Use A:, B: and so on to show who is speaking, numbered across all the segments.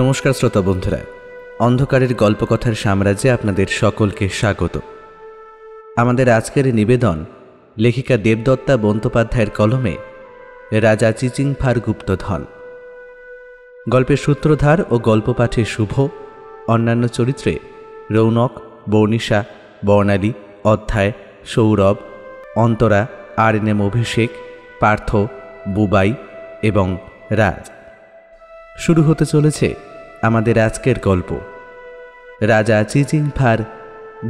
A: নমস্কার শ্রোতা বন্ধুরা, অন্ধকারের গল্পকথার সাম্রাজ্যে আপনাদের সকলকে স্বাগত। আমাদের আজকের নিবেদন লেখিকা দেবদত্তা বন্দ্যোপাধ্যায়ের কলমে রাজা চিচিংফার গুপ্তধন। গল্পের সূত্রধার ও গল্প পাঠে শুভ, অন্যান্য চরিত্রে রৌনক, বর্ণিশা, বর্ণালী, অধ্যায়, সৌরভ, অন্তরা, আরএনএম অভিষেক, পার্থ, বুবাই এবং রাজ। শুরু হতে চলেছে আমাদের আজকের গল্প রাজা চিচিংফার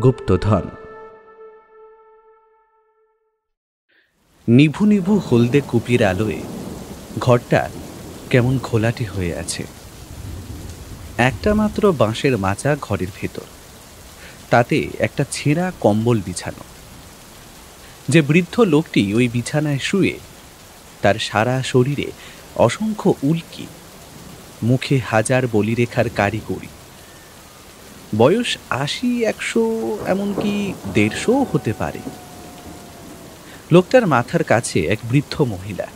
A: গুপ্তধন। নিভু নিভু হলদে কুপির আলোয় ঘরটা কেমন ঘোলাটে হয়ে আছে। একটা মাত্র বাঁশের মাচা ঘরের ভেতর, তাতে একটা ছেঁড়া কম্বল বিছানো। যে বৃদ্ধ লোকটি ওই বিছানায় শুয়ে, তার সারা শরীরে অসংখ্য উল্কি, মুখে হাজার বলিরেখার কারিগরি। বয়স ৮০, ১০০, এমনকি ১৫০ হতে পারে। লোকটার মাথার কাছে এক বৃদ্ধ মহিলা,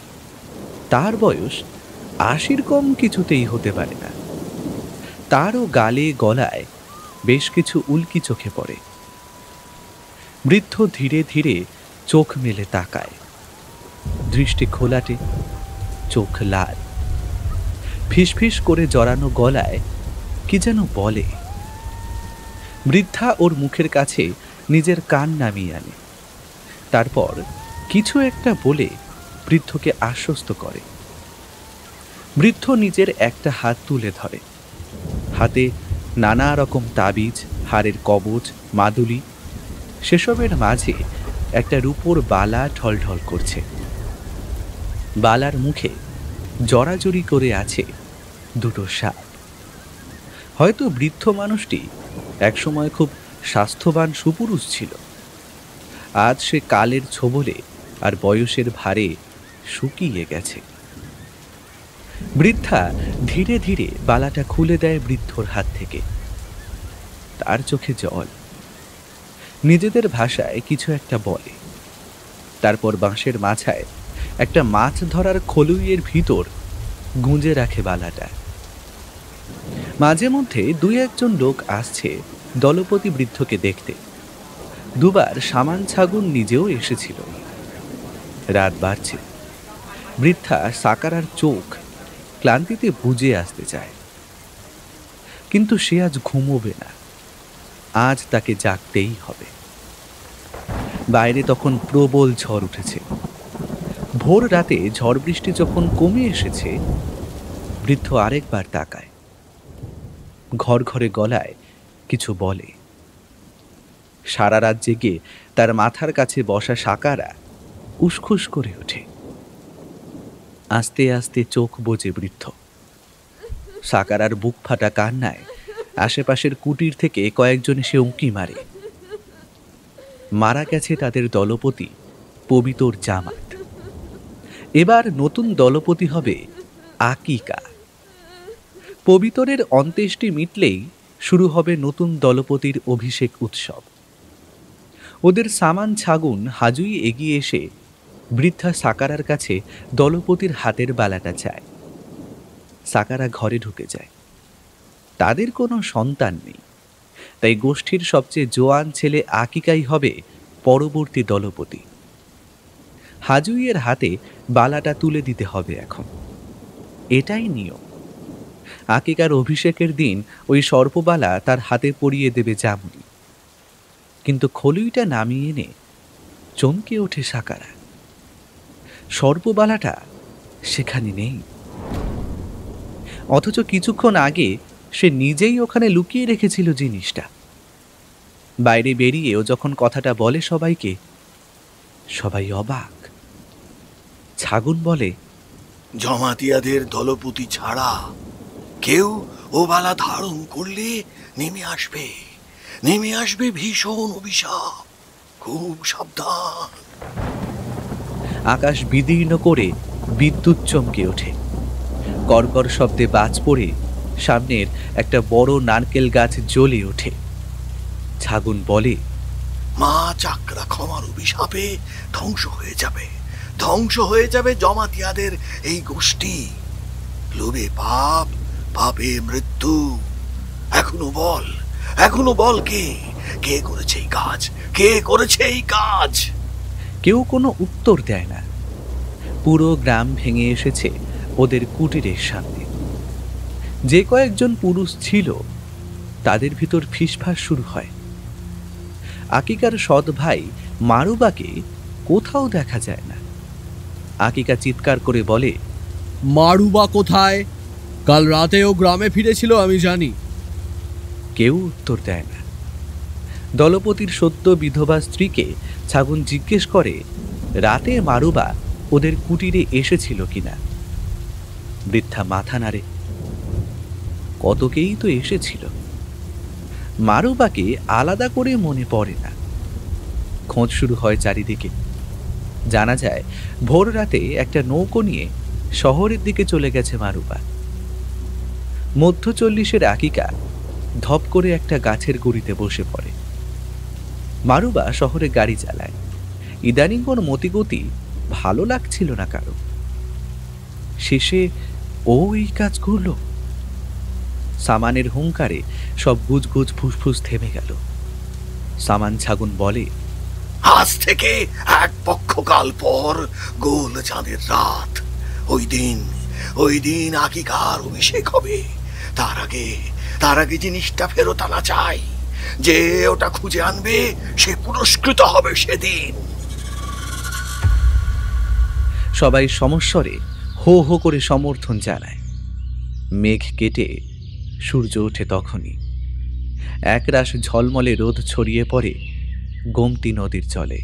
A: তার বয়স ৮০-র কম কিছুতেই হতে পারে না। তারও গালে গলায় বেশ কিছু উল্কি চোখে পড়ে। বৃদ্ধ ধীরে ধীরে চোখ মেলে তাকায়, দৃষ্টি খোলাটে, চোখ লাল। ফিসফিস করে জড়ানো গলায় কি যেন বলে। বৃদ্ধা ওর মুখের কাছে নিজের কান নামিয়ে আনে, তারপর কিছু একটা বলে বৃদ্ধকে আশ্বস্ত করে। বৃদ্ধ নিজের একটা হাত তুলে ধরে, হাতে নানা রকম তাবিজ, হাড়ের কবচ, মাদুলি, সেসবের মাঝে একটা রূপোর বালা ঢলঢল করছে। বালার মুখে জড়াজড়ি করে আছে দুটো সাপ। হয়তো বৃদ্ধ মানুষটি একসময় খুব স্বাস্থ্যবান সুপুরুষ ছিল, আজ সে কালের ছোবলে আর বয়সের ভারে শুকিয়ে গেছে। বৃদ্ধা ধীরে ধীরে বালাটা খুলে দেয় বৃদ্ধর হাত থেকে। তার চোখে জল। নিজেদের ভাষায় কিছু একটা বলে, তারপর বাঁশের মাছায় একটা মাছ ধরার খলুইয়ের ভিতর গুঁজে রাখে বালাটা। মাঝে মধ্যে দুই একজন লোক আসছে দলপতি বৃদ্ধকে দেখতে। দুবার সামান ছাগুন নিজেও এসেছিল। রাত বাড়ছে, বৃদ্ধা সাকারার চোখ ক্লান্তিতে বুজে আসতে চায়, কিন্তু সে আজ ঘুমোবে না। আজ তাকে জাগতেই হবে। বাইরে তখন প্রবল ঝড় উঠেছে। ভোর রাতে ঝড় বৃষ্টি যখন কমে এসেছে, বৃদ্ধ আরেকবার তাকায়, ঘর ঘরে গলায় কিছু বলে। সারা রাত জেগে তার মাথার কাছে বসা সাকারা উসখুস করে ওঠে। আস্তে আস্তে চোখ বোজে বৃদ্ধ। সাকারার বুক ফাটা কান্নায় আশেপাশের কুটির থেকে কয়েকজন এসে উঁকি মারে। মারা গেছে তাদের দলপতি পবিতর জামাত। এবার নতুন দলপতি হবে আকিকা। পবিতরের অন্ত্যেষ্টি মিটলেই শুরু হবে নতুন দলপতির অভিষেক উৎসব। ওদের সামান ছাগুন হাজুই এগিয়ে এসে বৃদ্ধা সাকারার কাছে দলপতির হাতের বালাটা চায়। সাকারা ঘরে ঢুকে যায়। তাদের কোনো সন্তান নেই, তাই গোষ্ঠীর সবচেয়ে জোয়ান ছেলে আকিকাই হবে পরবর্তী দলপতি। হাজুইয়ের হাতে বালাটা তুলে দিতে হবে এখন, এটাই নিয়ম। আকিকার অভিষেকের দিন ওই সর্পবালা তার হাতে পরিয়ে দেবে জামুনি। কিন্তু খলুইটা নামিয়ে এনে চমকে ওঠে সাকারা। সর্পবালাটা সেখানে নেই, অথচ কিছুক্ষণ আগে সে নিজেই ওখানে লুকিয়ে রেখেছিল জিনিসটা। বাইরে বেরিয়েও যখন কথাটা বলে সবাইকে, সবাই অবাক। ছাগুন বলে,
B: জমাতিয়াদের দলপতি ছাড়া কেউ ও বালা ধারণ করলে নেমে আসবে ভীষণ অভিশাপ, খুব সাবধান।
A: আকাশ বিদীর্ণ করে বিদ্যুৎ চমকে ওঠে। কড়কড় শব্দে বাজ পড়ে সামনের একটা বড় নারকেল গাছ জ্বলে ওঠে। ছাগুন বলে,
B: মা চাকরা ক্ষমার অভিশাপে ধ্বংস হয়ে যাবে জমাতিয়াদের এই গোষ্ঠী। লোভে পাপ, পাবে মৃত্যু। এখনো বল, এখনো বল, কে কে করেছে এই কাজ? কে করেছে এই কাজ?
A: কেউ কোনো উত্তর দেয় না। পুরো গ্রাম ভেঙে এসেছে ওদের কুটিরের সামনে। যে কয়েকজন পুরুষ ছিল তাদের ভিতর ফিসফাস শুরু হয়। আকিকার সৎ ভাই মারুবাকে কোথাও দেখা যায় না। আকিকা চিৎকার করে বলে,
C: মারুবা কোথায়? কাল রাতেও গ্রামে ফিরেছিল আমি জানি।
A: কেউ উত্তর দেয় না। দলপতির সদ্য বিধবা স্ত্রীকে ছাগন জিজ্ঞেস করে রাতে মারুবা ওদের কুটিরে এসেছিল কিনা। বৃদ্ধা মাথা নাড়ে। কতকেই তো এসেছিল, মারুবাকে আলাদা করে মনে পড়ে না। খোঁজ শুরু হয় চারিদিকে। জানা যায় ভোর রাতে একটা নৌকো নিয়ে শহরের দিকে চলে গেছে মারুবা। মধ্য 40-এর আকিকা ধপ করে একটা গাছের গুড়িতে বসে পড়ে। মারুবা শহরে গাড়ি চালায়। ইদানিং ওর মতিগতি ভালো লাগছিল না কারো। শেষে ও এই কাজ করল। সামানের হুঙ্কারে সব গুজগুজ ফুসফুস থেমে গেল। সামান ছাগন বলে,
B: আজ থেকে এক পক্ষকাল পর গোল চাঁদের রাত। ওই দিন আকিকার অভিষেক হবে। তার আগে জিনিসটা ফেরত আনা চাই। যে ওটা খুঁজে আনবে সে পুরস্কৃত হবে সেদিন।
A: সবাই সমস্বরে হো হো করে সমর্থন জানায়। মেঘ কেটে সূর্য ওঠে তখনই। একরাশ ঝলমলে রোদ ছড়িয়ে পড়ে গোমতী নদীর জলে।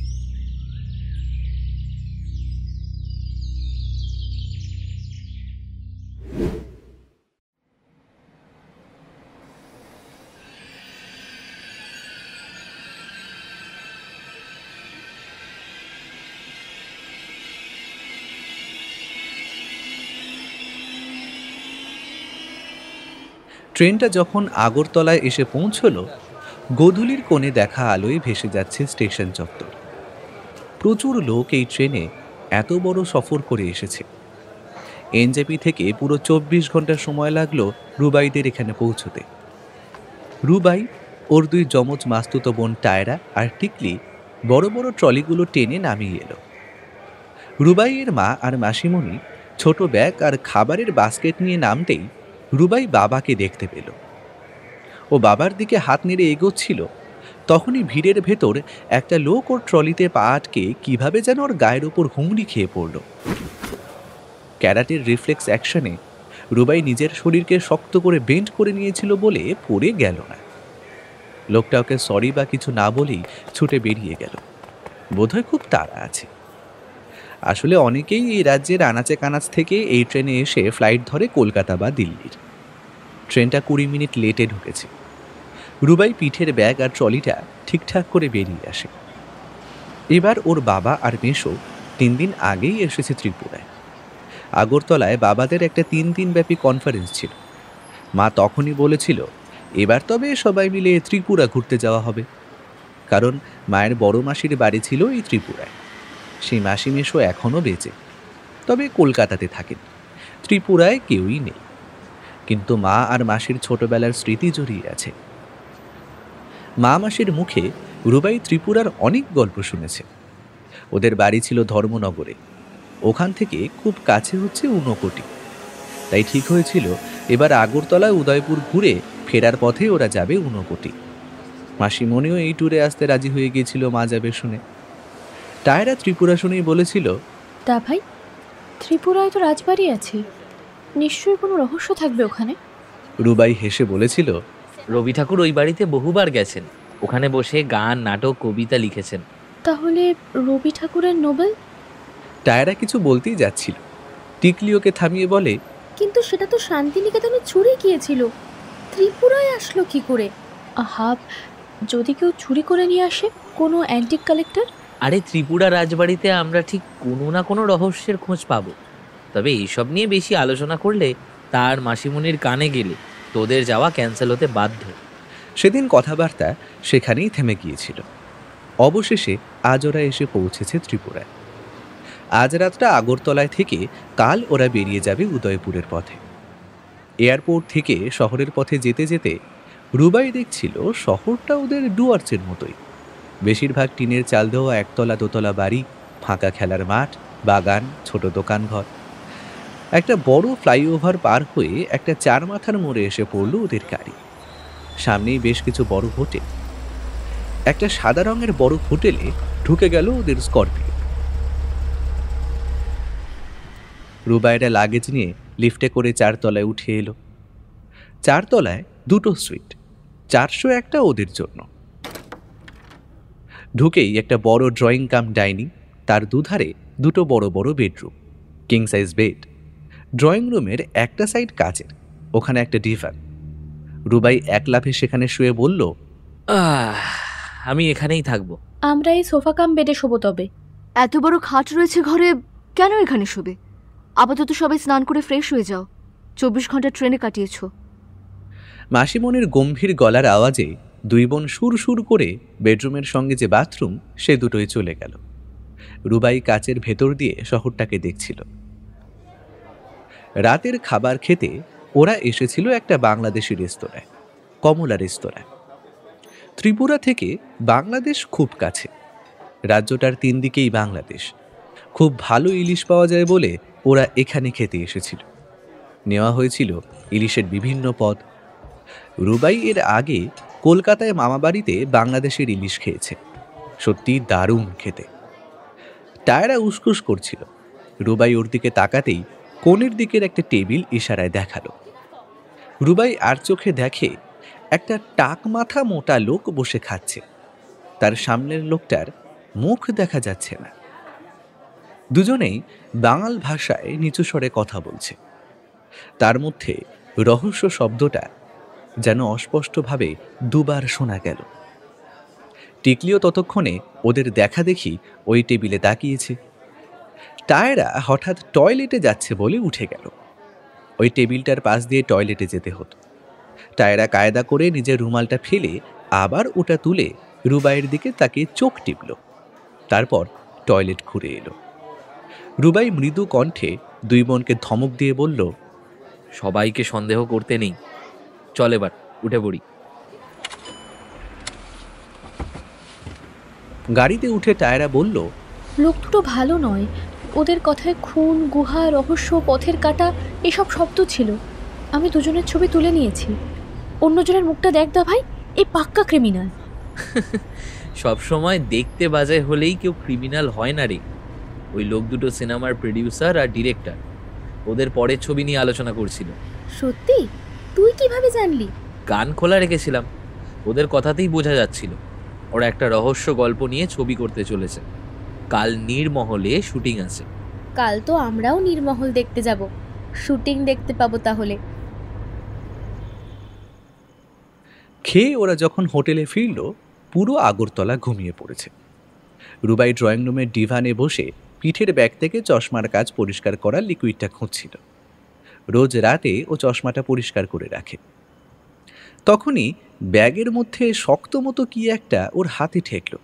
A: ট্রেনটা যখন আগরতলায় এসে পৌঁছল, গোধূলির কোণে দেখা আলোয় ভেসে যাচ্ছে স্টেশন চত্বর। প্রচুর লোক এই ট্রেনে এত বড় সফর করে এসেছে। এনজেপি থেকে পুরো 24 ঘন্টা সময় লাগলো রুবাইদের এখানে পৌঁছতে। রুবাই, ওর 2 যমজ মাস্তুতো বোন টায়রা আর টিকলি বড় বড় ট্রলিগুলো টেনে নামিয়ে এলো। রুবাইয়ের মা আর মাসিমণি ছোট ব্যাগ আর খাবারের বাস্কেট নিয়ে নামতেই রুবাই বাবাকে দেখতে পেল। ও বাবার দিকে হাত নেড়ে এগোচ্ছিল, তখনই ভিড়ের ভেতর একটা লোক ওর ট্রলিতে পা আটকে কিভাবে যেন ওর গায়ের ওপর হুমড়ি খেয়ে পড়ল। ক্যারাটের রিফ্লেক্স অ্যাকশনে রুবাই নিজের শরীরকে শক্ত করে বেন্ড করে নিয়েছিল বলে পড়ে গেল না। লোকটা ওকে সরি বা কিছু না বলেই ছুটে বেরিয়ে গেল। বোধহয় খুব তাড়া আছে। আসলে অনেকেই এই রাজ্যের আনাচে কানাচ থেকে এই ট্রেনে এসে ফ্লাইট ধরে কলকাতা বা দিল্লির। ট্রেনটা 20 মিনিট লেটে ঢুকেছে। রুবাই পিঠের ব্যাগ আর ট্রলিটা ঠিকঠাক করে বেরিয়ে আসে। এবার ওর বাবা আর মেশো 3 দিন আগেই এসেছে ত্রিপুরায়। আগরতলায় বাবাদের একটা 3 দিন ব্যাপী কনফারেন্স ছিল। মা তখনই বলেছিল এবার তবে সবাই মিলে ত্রিপুরা ঘুরতে যাওয়া হবে, কারণ মায়ের বড় মাসির বাড়ি ছিল এই ত্রিপুরায়। সেই মাসি মেশো এখনও বেঁচে, তবে কলকাতাতে থাকেন। ত্রিপুরায় কেউই নেই, কিন্তু মা আর মাসির ছোটবেলার স্মৃতি জড়িয়ে আছে। মা মাসির মুখে রুবাই ত্রিপুরার অনেক গল্প শুনেছে। ওদের বাড়ি ছিল ধর্মনগরে, ওখান থেকে খুব কাছে হচ্ছে ঊনকোটি। তাই ঠিক হয়েছিল এবার আগরতলা উদয়পুর ঘুরে ফেরার পথে ওরা যাবে ঊনকোটি। মাসিমণিও এই ট্যুরে আসতে রাজি হয়ে গিয়েছিল মা যাবে শুনে। টায়রা ত্রিপুরা শুনেই বলেছিল,
D: তা ভাই, ত্রিপুরায় তো রাজবাড়ি আছে, নিশ্চয়ই কোনো রহস্য থাকবে ওখানে।
A: রুবাই হেসে বলেছিল,
E: রবি ঠাকুর ওই বাড়িতে বহুবার গেছেন, ওখানে বসে গান, নাটক, কবিতা লিখেছেন।
D: তাহলে রবি ঠাকুরের নোবেল?
A: টায়রা কিছু বলতেই যাচ্ছিল, টিকলি ওকে থামিয়ে বলে,
D: কিন্তু সেটা তো শান্তিনিকেতনে চুরি গিয়েছিল, ত্রিপুরায় আসলো কি করে? আহা, যদি কেউ চুরি করে নিয়ে আসে, কোনো অ্যান্টিক কালেক্টর।
E: আরে ত্রিপুরা রাজবাড়িতে আমরা ঠিক কোনো না কোনো রহস্যের খোঁজ পাবো। তবে এইসব নিয়ে বেশি আলোচনা করলে তার মাসিমণির কানে গেলে তোদের যাওয়া ক্যান্সেল হতে বাধ্য।
A: সেদিন কথাবার্তা সেখানেই থেমে গিয়েছিল। অবশেষে আজ ওরা এসে পৌঁছেছে ত্রিপুরায়। আজ রাতটা আগরতলায় থেকে কাল ওরা বেরিয়ে যাবে উদয়পুরের পথে। এয়ারপোর্ট থেকে শহরের পথে যেতে যেতে রুবাই দেখছিল শহরটা ওদের ডুয়ার্চের মতোই। বেশিরভাগ টিনের চাল দেওয়া একতলা দোতলা বাড়ি, ফাঁকা খেলার মাঠ, বাগান, ছোট দোকানঘর। একটা বড় ফ্লাইওভার পার হয়ে একটা 4 মাথার মোড়ে এসে পড়ল ওদের গাড়ি। সামনেই বেশ কিছু বড় হোটেল। একটা সাদা রঙের বড় হোটেলে ঢুকে গেল ওদের স্করপিও। রুবাইরা লাগেজ নিয়ে লিফটে করে 4 তলায় উঠে এলো। 4 তলায় 2টো সুইট, 401টা ওদের জন্য। ঢুকেই একটা বড় ড্রয়িং কাম ডাইনিং, তার দুধারে 2টো বড় বড় bedroom, king size bed. Drawing রুমের একটা সাইড কাচের, ওখানে একটা ডিভান। রুবাই এক লাফে সেখানে শুয়ে বলল,
E: আমি এখানেই থাকবো।
D: আমরা এই সোফা কাম বেডে শোবো। তবে
F: এত বড় খাট রয়েছে ঘরে, কেন এখানে শোবে? আপাতত সবাই স্নান করে ফ্রেশ হয়ে যাও, 24 ঘন্টা ট্রেনে কাটিয়েছ।
A: মাসিমণির গম্ভীর গলার আওয়াজে 2 বোন সুর সুর করে বেডরুমের সঙ্গে যে বাথরুম সে দুটোই চলে গেল। রুবাই কাচের ভেতর দিয়ে শহরটাকে দেখছিল। রাতের খাবার খেতে ওরা এসেছিল একটা বাংলাদেশি রেস্তোরাঁয়, কমলা রেস্তোরাঁ। ত্রিপুরা থেকে বাংলাদেশ খুব কাছে, রাজ্যটার 3 দিকেই বাংলাদেশ। খুব ভালো ইলিশ পাওয়া যায় বলে ওরা এখানে খেতে এসেছিল। নেওয়া হয়েছিল ইলিশের বিভিন্ন পদ। রুবাই এর আগে কলকাতায় মামাবাড়িতে বাংলাদেশের ইলিশ খেয়েছে, সত্যি দারুণ খেতে। টায়রা উসকুস করছিল। রুবাই ওর দিকে তাকাতেই কোণের দিকের একটা টেবিল ইশারায় দেখালো। রুবাই আর চোখে দেখে একটা টাক মাথা মোটা লোক বসে খাচ্ছে। তার সামনের লোকটার মুখ দেখা যাচ্ছে না। দুজনেই বাঙাল ভাষায় নিচু স্বরে কথা বলছে। তার মধ্যে রহস্য শব্দটা যেন অস্পষ্টভাবে 2 বার শোনা গেল। টিকলিও ততক্ষণে ওদের দেখা দেখি ওই টেবিলে তাকিয়েছে। টায়রা হঠাৎ টয়লেটে যাচ্ছে বলে উঠে গেল। ওই টেবিলটার পাশ দিয়ে টয়লেটে যেতে হতো। টায়রা কায়দা করে নিজের রুমালটা ফেলে আবার ওটা তুলে রুবাইয়ের দিকে তাকিয়ে চোখ টিপল। তারপর টয়লেট ঘুরে এলো। রুবাই মৃদু কণ্ঠে 2 বোনকে ধমক দিয়ে বলল,
E: সবাইকে সন্দেহ করতে নেই, চল এবার উঠে পড়ি।
A: গাড়িতে উঠে টায়রা বলল,
D: লোক দুটো ভালো নয়। ওদের কথায় খুন, গুহা, রহস্য, পথের কাটা এসব শব্দ ছিল। আমি দুজনের ছবি তুলে নিয়েছি। অন্যজনের মুখটা দেখ দা ভাই, এই পাক্কা ক্রিমিনাল।
E: সব সময় দেখতে বাজে হলেই কেউ ক্রিমিনাল হয় না রে। ওই লোক দুটো সিনেমার প্রডিউসার আর ডিরেক্টর, ওদের পরের ছবি নিয়ে আলোচনা করছিল।
D: সত্যি? তুই কিভাবে জানলি?
E: কান খোলা রেখেছিলাম, ওদের কথাতেই বোঝা যাচ্ছিল ওরা একটা রহস্য গল্প নিয়ে ছবি করতে চলেছে। কাল নীরমহলে শুটিং আছে।
D: কাল তো আমরাও নীরমহল দেখতে যাব, শুটিং দেখতে পাবো তাহলে।
A: খেয়ে ওরা যখন হোটেলে ফিরল, পুরো আগরতলা ঘুমিয়ে পড়েছে। রুবাই ড্রয়িং রুমের ডিভানে বসে পিঠের ব্যাগ থেকে চশমার কাজ পরিষ্কার করার লিকুইডটা খুঁজছিল। রোজ রাতে ও চশমাটা পরিষ্কার করে রাখে। তখনই ব্যাগের মধ্যে শক্ত মতো কি একটা ওর হাতে ঠেকল।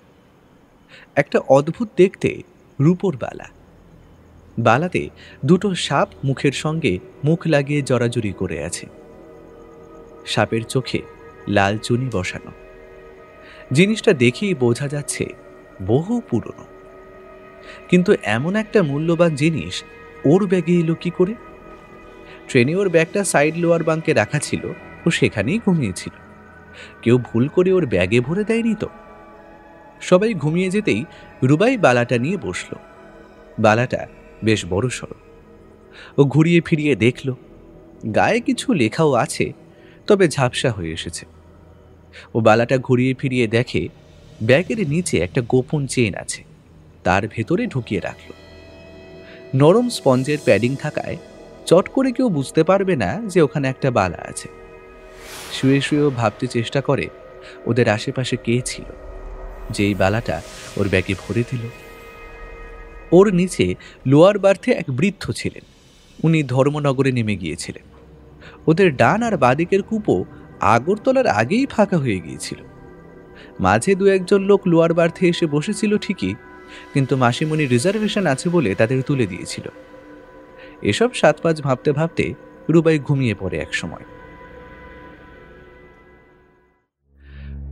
A: একটা অদ্ভুত দেখতে রূপোর বালা। বালাতে 2টো সাপ মুখের সঙ্গে মুখ লাগিয়ে জড়াজড়ি করে আছে। সাপের চোখে লাল চুনি বসানো। জিনিসটা দেখেই বোঝা যাচ্ছে বহু পুরনো। কিন্তু এমন একটা মূল্যবান জিনিস ওর ব্যাগে এলো কি করে? ট্রেনে ওর ব্যাগটা সাইড লোয়ার বাঙ্কে রাখা ছিল, ও সেখানেই ঘুমিয়েছিল। কেউ ভুল করে ওর ব্যাগে ভরে দেয়নি তো? সবাই ঘুমিয়ে যেতেই রুবাই বালাটা নিয়ে বসল। বালাটা বেশ বড়সড়। ও ঘুরিয়ে ফিরিয়ে দেখল, গায়ে কিছু লেখাও আছে, তবে ঝাপসা হয়ে এসেছে। ও বালাটা ঘুরিয়ে ফিরিয়ে দেখে ব্যাগের নিচে একটা গোপন চেন আছে, তার ভেতরে ঢুকিয়ে রাখল। নরম স্পঞ্জের প্যাডিং থাকায় চট করে কেউ বুঝতে পারবে না যে ওখানে একটা বালা আছে। শুয়ে শুয়েও ভাবতে চেষ্টা করে ওদের আশেপাশে কে ছিল যে এই বালাটা ওর ব্যাগে ভরে দিল। ওর নিচে লোয়ার বার্থে এক বৃদ্ধ ছিলেন। উনি ধর্মনগরে নেমে গিয়েছিলেন। ওদের ডান আর বাদিকের কূপও আগরতলার আগেই ফাঁকা হয়ে গিয়েছিল। মাঝে 2-1 লোক লোয়ার বার্থে এসে বসেছিল ঠিকই, কিন্তু মাসিমণি রিজার্ভেশন আছে বলে তাদের তুলে দিয়েছিল। এসব 7-5 ভাবতে ভাবতে রুবাই ঘুমিয়ে পড়ে এক সময়।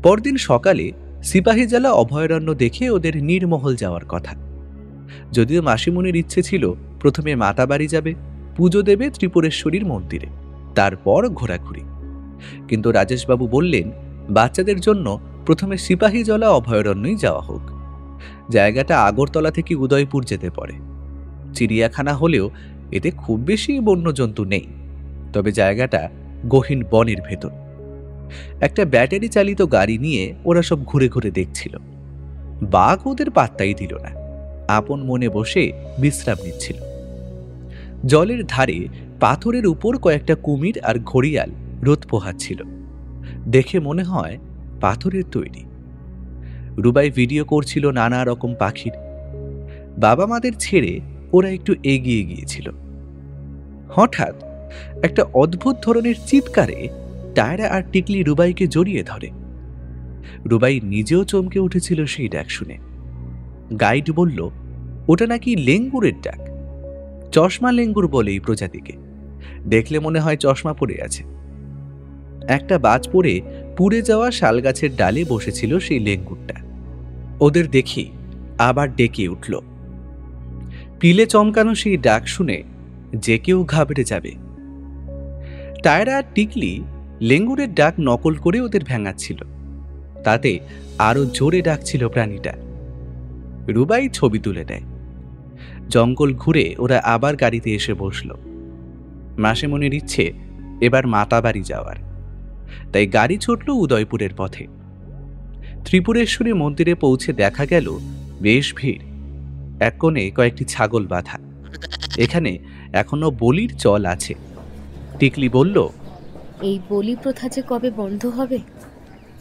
A: পরদিন সকালে সিপাহীজলা অভয়ারণ্য দেখে ওদের নীরমহল যাওয়ার কথা। যদিও মাসিমণির ইচ্ছে ছিল প্রথমে মাতাবাড়ি যাবে, পুজো দেবে ত্রিপুরেশ্বরীর মন্দিরে, তারপর ঘোরাঘুরি। কিন্তু রাজেশবাবু বললেন বাচ্চাদের জন্য প্রথমে সিপাহীজলা অভয়ারণ্যই যাওয়া হোক। জায়গাটা আগরতলা থেকে উদয়পুর যেতে পারে। চিড়িয়াখানা হলেও এতে খুব বেশি বন্যজন্তু নেই, তবে জায়গাটা গহীন বনের ভেতর। একটা ব্যাটারি চালিত গাড়ি নিয়ে ওরা সব ঘুরে ঘুরে দেখছিল। বাঘ ওদের পাত্তাই দিল না, আপন মনে বসে বিশ্রাম নিচ্ছিল। জলের ধারে পাথরের উপর কয়েকটা কুমির আর ঘড়িয়াল রোদ পোহাচ্ছিল। দেখে মনে হয় পাথরের তৈরি। রুবাই ভিডিও করছিল নানা রকম পাখির। বাবা মাদের ছেড়ে ওরা একটু এগিয়ে গিয়েছিল। হঠাৎ একটা অদ্ভুত ধরনের চিৎকারে টায়রা আর টিকলি রুবাইকে জড়িয়ে ধরে। রুবাই নিজেও চমকে উঠেছিল সেই ডাক শুনে। গাইড বলল ওটা নাকি লেঙ্গুরের ডাক। চশমা লেঙ্গুর বলে এই প্রজাতিকে। দেখলে মনে হয় চশমা পরে আছে। একটা বাজ পড়ে পুড়ে যাওয়া শালগাছের ডালে বসেছিল সেই লেঙ্গুরটা। ওদের দেখি আবার ডেকে উঠল। পিলে চমকানো সেই ডাক শুনে যে কেউ ঘাবড়ে যাবে। টায়রা আর টিকলি লেঙ্গুরের ডাক নকল করে ওদের ভেঙাচ্ছিল। তাতে আরো জোরে ডাকছিল প্রাণীটা। রুবাই ছবি তুলে নেয়। জঙ্গল ঘুরে ওরা আবার গাড়িতে এসে বসল। মাসিমণির ইচ্ছে এবার মাতাবাড়ি যাওয়ার, তাই গাড়ি ছুটল উদয়পুরের পথে। ত্রিপুরেশ্বরী মন্দিরে পৌঁছে দেখা গেল বেশ ভিড়। এক কোণে কয়েকটি ছাগল বাঁধা। এখানে এখনো বলির চল আছে। টিকলি বলল,
G: এই বলি প্রথা যে কবে বন্ধ হবে?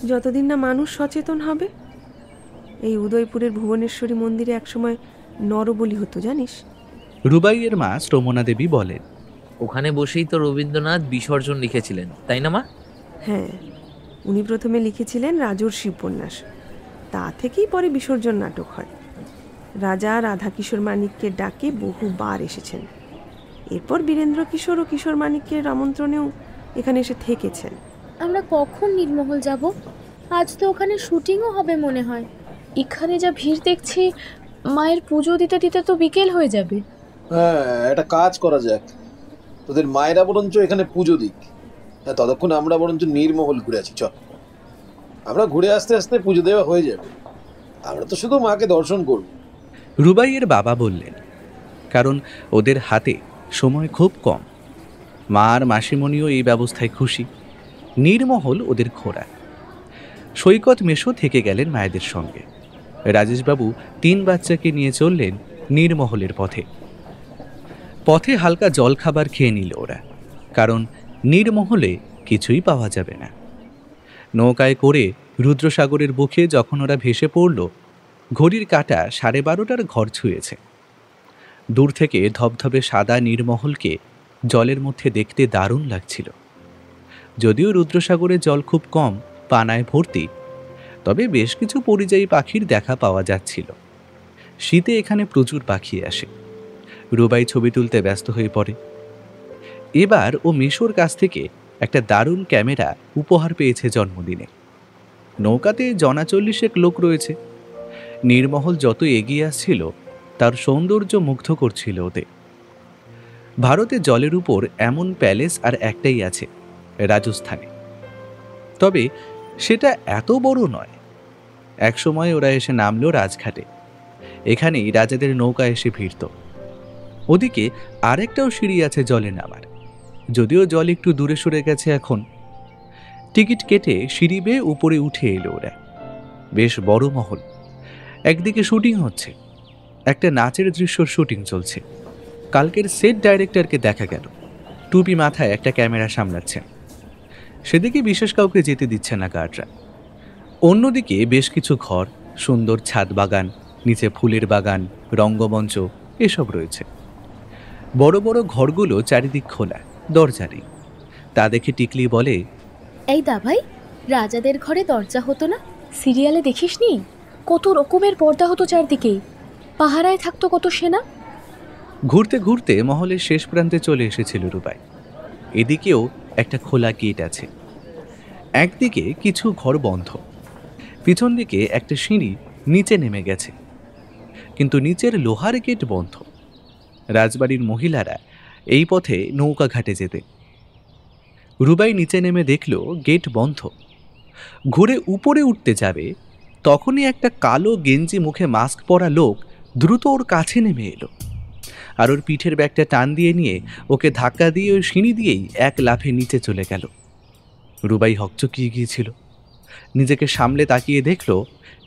H: যতদিন না মানুষ সচেতন হবে। এই উদয়পুরের ভুবনেশ্বরী মন্দিরে একসময় নরবলি হতো, জানিস?
A: রুবাইয়ের মা শ্রমণা দেবী বলেন,
E: ওখানে বসেই তো রবীন্দ্রনাথ বিসর্জন লিখেছিলেন, তাই না মা?
H: হ্যাঁ, উনি প্রথমে লিখেছিলেন রাজর্ষি উপন্যাস, তা থেকেই পরে বিসর্জন নাটক হয়। রাজা রাধাকিশোর মানিককে ডাকে বহুবার এসেছেন। এরপর বীরেন্দ্র কিশোর ও কিশোর মানিক্যের আমন্ত্রণেও এখানে এসে থেকেছেন।
D: আমরা কখন নীরমহল যাব? আজ তো ওখানে শুটিংও হবে মনে হয়। এখানে যা ভিড় দেখছি, মায়ের পুজো দিতে দিতে তো বিকেল হয়ে যাবে।
I: হ্যাঁ, একটা কাজ করা যাক, তোদের মায়েরা বরঞ্চ এখানে পুজো দিক, ততক্ষণ আমরা বরঞ্চ নীরমহল ঘুরে আছি। চল, আমরা ঘুরে আসতে আসতে পুজো দেওয়া হয়ে যাবে। আমরা তো শুধু মাকে দর্শন করব।
A: রুবাইয়ের বাবা বললেন, কারণ ওদের হাতে সময় খুব কম। মা আর মাসিমণিও এই ব্যবস্থায় খুশি। নীরমহল ওদের ঘোরা। সৈকত মেশো থেকে গেলেন মায়েদের সঙ্গে। রাজেশবাবু 3 বাচ্চাকে নিয়ে চললেন নীরমহলের পথে। পথে হালকা জলখাবার খেয়ে নিল ওরা, কারণ নীরমহলে কিছুই পাওয়া যাবে না। নৌকায় করে রুদ্রসাগরের বুকে যখন ওরা ভেসে পড়ল, ঘড়ির কাঁটা 12:30টার ঘর ছুঁয়েছে। দূর থেকে ধবধবে সাদা নীরমহলকে জলের মধ্যে দেখতে দারুণ লাগছিল। যদিও রুদ্রসাগরে জল খুব কম, পানায় ভর্তি, তবে বেশ কিছু পরিযায়ী পাখির দেখা পাওয়া যাচ্ছিল। শীতে এখানে প্রচুর পাখি আসে। রুবাই ছবি তুলতে ব্যস্ত হয়ে পড়ে। এবার ও মিশোর কাছ থেকে একটা দারুণ ক্যামেরা উপহার পেয়েছে জন্মদিনে। নৌকাতে 40 লোক রয়েছে। নীরমহল যত এগিয়ে আসছিল, তার সৌন্দর্য মুগ্ধ করছিল ওদের। ভারতে জলের উপর এমন প্যালেস আর একটাই আছে, রাজস্থানে। তবে সেটা এত বড় নয়। একসময় ওরা এসে নামলো রাজঘাটে। এখানেই রাজাদের নৌকা এসে ভিড়ত। ওদিকে আরেকটাও সিঁড়ি আছে জলে নামার, যদিও জল একটু দূরে সরে গেছে এখন। টিকিট কেটে সিঁড়ি বেয়ে উপরে উঠে এলো ওরা। বেশ বড় মহল। একদিকে শুটিং হচ্ছে, একটা নাচের দৃশ্যর শুটিং চলছে। কালকের সেট ডাইরেক্টরকে দেখা গেল, টুপি মাথায় একটা ক্যামেরা সামলাচ্ছেন। সেদিকে বিশেষ কাউকে যেতে দিচ্ছে না গার্ডরা। অন্যদিকে বেশ কিছু ঘর, সুন্দর ছাদ বাগান, নিচে ফুলের বাগান, রঙ্গমঞ্চ এসব রয়েছে। বড় বড় ঘরগুলো চারিদিক খোলা, দরজা নেই। তা দেখে টিকলি বলে,
D: এই দা ভাই, রাজাদের ঘরে দরজা হতো না? সিরিয়ালে দেখিসনি? কত রকমের পর্দা হতো চারদিকে, পাহারায় থাকতো কত সেনা।
A: ঘুরতে ঘুরতে মহলের শেষ প্রান্তে চলে এসেছিল রুবাই। এদিকেও একটা খোলা গেট আছে। একদিকে কিছু ঘর বন্ধ, পিছন দিকে একটা সিঁড়ি নিচে নেমে গেছে, কিন্তু নিচের লোহার গেট বন্ধ। রাজবাড়ির মহিলারা এই পথে নৌকা ঘাটে যেতেন। রুবাই নিচে নেমে দেখল গেট বন্ধ। ঘুরে উপরে উঠতে যাবে, তখনই একটা কালো গেঞ্জি মুখে মাস্ক পরা লোক দ্রুত ওর কাছে নেমে এলো, আর ওর পিঠের ব্যাগটা টান দিয়ে নিয়ে ওকে ধাক্কা দিয়ে ওই সিঁড়ি দিয়েই এক লাফে নিচে চলে গেল। রুবাই হকচকিয়ে গিয়েছিল। নিজেকে সামলে তাকিয়ে দেখল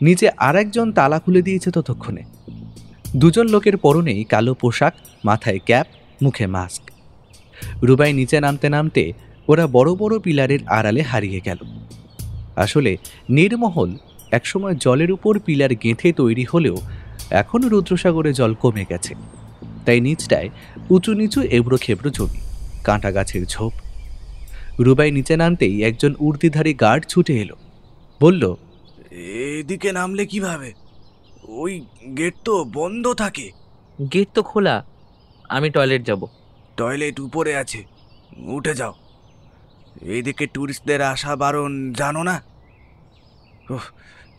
A: নিচে আর একজন তালা খুলে দিয়েছে ততক্ষণে। দুজন লোকের পরনেই কালো পোশাক, মাথায় ক্যাপ, মুখে মাস্ক। রুবাই নিচে নামতে নামতে ওরা বড় বড় পিলারের আড়ালে হারিয়ে গেল। আসলে নীরমহল একসময় জলের উপর পিলার গেঁথে তৈরি হলেও এখন রুদ্রসাগরে জল কমে গেছে, তাই নিচটায় উঁচু নিচু এবড়ো খেবড়ো জমি, কাঁটা গাছের ঝোপ। রুবাই নিচে নামতেই একজন উর্দিধারী গার্ড ছুটে এলো, বলল,
J: এদিকে নামলে কিভাবে? ওই গেট তো বন্ধ থাকে।
E: গেট তো খোলা, আমি টয়লেট যাব।
J: টয়লেট উপরে আছে, উঠে যাও। এদিকে ট্যুরিস্টদের আসা বারণ, জানো না? ওহ,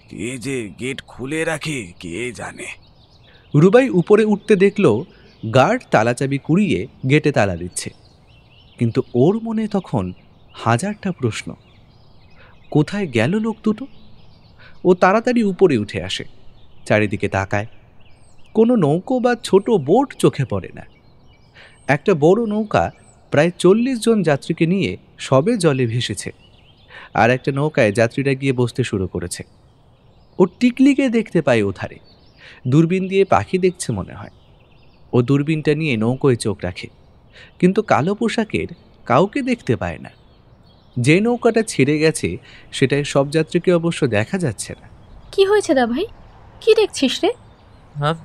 J: কে যে গেট খুলে রাখে কে জানে।
A: রুবাই উপরে উঠতে দেখল গার্ড তালাচাবি কুড়িয়ে গেটে তালা দিচ্ছে, কিন্তু ওর মনে তখন হাজারটা প্রশ্ন। কোথায় গেল লোক দুটো? ও তাড়াতাড়ি উপরে উঠে আসে, চারিদিকে তাকায়। কোনো নৌকো বা ছোট বোট চোখে পড়ে না। একটা বড় নৌকা প্রায় 40 জন যাত্রীকে নিয়ে সবে জলে ভেসেছে, আর একটা নৌকায় যাত্রীরা গিয়ে বসতে শুরু করেছে। ও টিকলিকে দেখতে পায় ওধারে, দূরবীন দিয়ে পাখি দেখছে মনে হয়। ও দূরবীনটা নিয়ে নৌকোয় চোখ রাখে, কিন্তু কালো পোশাকের কাউকে দেখতে পায় না। যে নৌকাটা ছেড়ে গেছে সেটায় সব যাত্রীকে অবশ্য দেখা যাচ্ছে না।
D: কি হয়েছে দা ভাই, কি দেখছিস রে?
E: হ্যাঁ,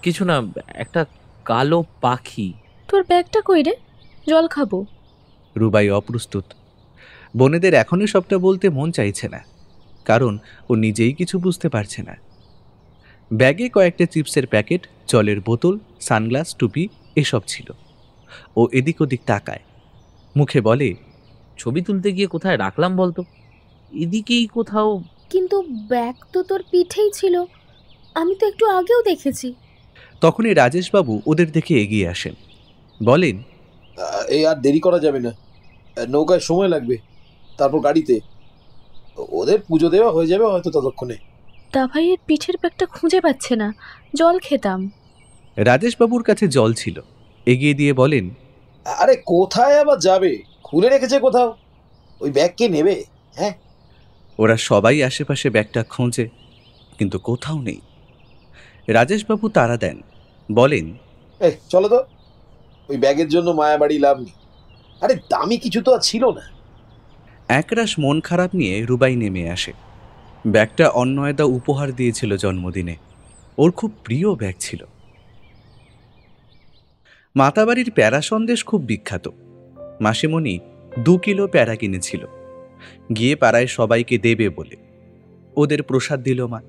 E: কিছু না, একটা কালো পাখি।
D: তোর ব্যাগটা কই রে? জল খাবো।
A: রুবাই অপ্রস্তুত। বোনেদের এখনই সবটা বলতে মন চাইছে না, কারণ ও নিজেই কিছু বুঝতে পারছে না। ব্যাগে কয়েকটা চিপসের প্যাকেট, জলের বোতল, সানগ্লাস, টুপি এসব ছিল। ও এদিক ওদিক তাকায়, মুখে বলে,
E: ছবি তুলতে গিয়ে কোথায় রাখলাম বলতো? এদিকেই কোথাও।
G: কিন্তু ব্যাগ তো তোর পিঠেই ছিল, আমি তো একটু আগেও দেখেছি।
A: তখনই রাজেশবাবু ওদের দেখে এগিয়ে আসেন, বলেন,
I: এই আর দেরি করা যাবে না, নৌকায় সময় লাগবে, তারপর গাড়িতে। ওদের পুজো দেওয়া হয়ে যাবে হয়তো ততক্ষণে।
D: দা ভাইয়ের পিঠের ব্যাগটা খুঁজে পাচ্ছে না, জল খেতাম।
A: রাজেশবাবুর কাছে জল ছিল, এগিয়ে দিয়ে বলেন,
I: আরে কোথায় আবার যাবে, খুলে রেখেছে কোথাও, ওই ব্যাগ কে নেবে? হ্যাঁ।
A: ওরা সবাই আশেপাশে ব্যাগটা খোঁজে, কিন্তু কোথাও নেই। রাজেশবাবু তাড়া দেন, বলেন,
I: এই চলো তো, ওই ব্যাগের জন্য মায়াবাড়ি লাভ নেই। আরে দামি কিছু তো আর ছিল না।
A: একরাশ মন খারাপ নিয়ে রুবাই নেমে আসে। ব্যাগটা অন্নয়দা উপহার দিয়েছিল জন্মদিনে, ওর খুব প্রিয় ব্যাগ ছিল। মাতাবাড়ির প্যারা সন্দেশ খুব বিখ্যাত। মাসিমণি 2 কিলো প্যারা কিনেছিল, গিয়ে পাড়ায় সবাইকে দেবে বলে। ওদের প্রসাদ দিল মা।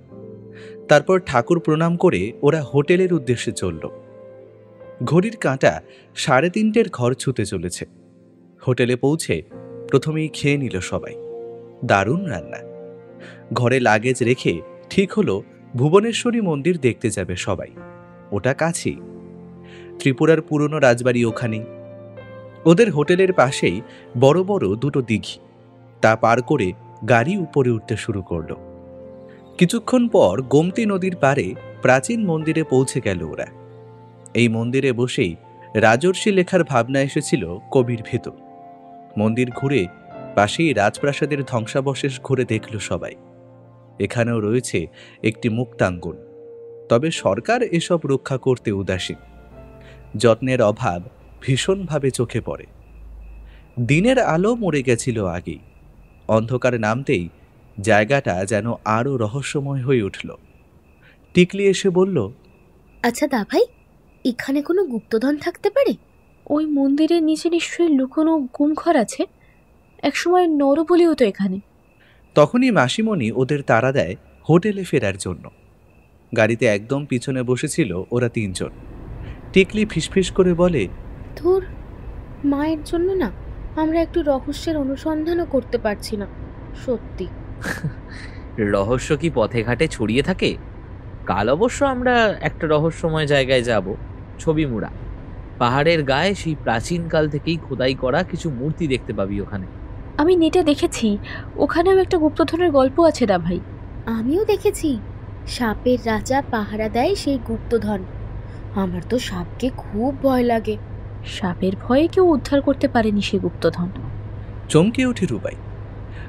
A: তারপর ঠাকুর প্রণাম করে ওরা হোটেলের উদ্দেশ্যে চলল। ঘড়ির কাঁটা 3:30 ঘর ছুতে চলেছে। হোটেলে পৌঁছে প্রথমেই খেয়ে নিল সবাই। দারুণ রান্না। ঘরে লাগেজ রেখে ঠিক হলো ভুবনেশ্বরী মন্দির দেখতে যাবে সবাই, ওটা কাছেই। ত্রিপুরার পুরনো রাজবাড়ি ওখানেই। ওদের হোটেলের পাশেই বড় বড় 2টো দিঘি, তা পার করে গাড়ি উপরে উঠতে শুরু করলো। কিছুক্ষণ পর গোমতী নদীর পাড়ে প্রাচীন মন্দিরে পৌঁছে গেল ওরা। এই মন্দিরে বসেই রাজর্ষি লেখার ভাবনা এসেছিল কবির ভেতর। মন্দির ঘুরে পাশেই রাজপ্রাসাদের ধ্বংসাবশেষ ঘুরে দেখল সবাই। এখানেও রয়েছে একটি মুক্তাঙ্গন, তবে সরকার এসব রক্ষা করতে উদাসীন। যত্নের অভাব ভীষণভাবে চোখে পড়ে। দিনের আলো মরে গেছিল আগেই। অন্ধকার নামতেই জায়গাটা যেন আরো রহস্যময় হয়ে উঠল। টিকলি এসে বলল,
G: আচ্ছা দা ভাই, এখানে কোনো গুপ্তধন থাকতে পারে?
D: ওই মন্দিরের নিচে নিশ্চয়ই লুকোনো গুমঘর আছে, একসময় নরবলি হতো এখানে।
A: তখনই মাসিমণি ওদের তাড়া দেয় হোটেলে ফেরার জন্য। গাড়িতে একদম পিছনে বসেছিল ওরা 3 জন। টিকলি ফিসফিস করে বলে,
G: ধুর, মায়ের জন্য না আমরা একটু রহস্যের অনুসন্ধানও করতে পারছি না, সত্যি।
E: রহস্য কি পথে ঘাটে ছড়িয়ে থাকে? কাল অবশ্য আমরা একটা রহস্যময় জায়গায় যাব, ছবিমুড়া। পাহাড়ের গায়ে সেই প্রাচীনকাল থেকেই খোদাই করা কিছু মূর্তি দেখতে পাবি ওখানে।
D: আমি নেটে দেখেছি ওখানেও একটা গুপ্তধনের গল্প আছে দা ভাই।
G: আমিও দেখেছি, সাপের রাজা পাহারা দেয় সেই গুপ্তধন। আমার তো সাপকে খুব ভয় লাগে।
D: সাপের ভয়ে কেউ উদ্ধার করতে পারেনি সে গুপ্তধন।
A: চমকে ওঠে রুবাই।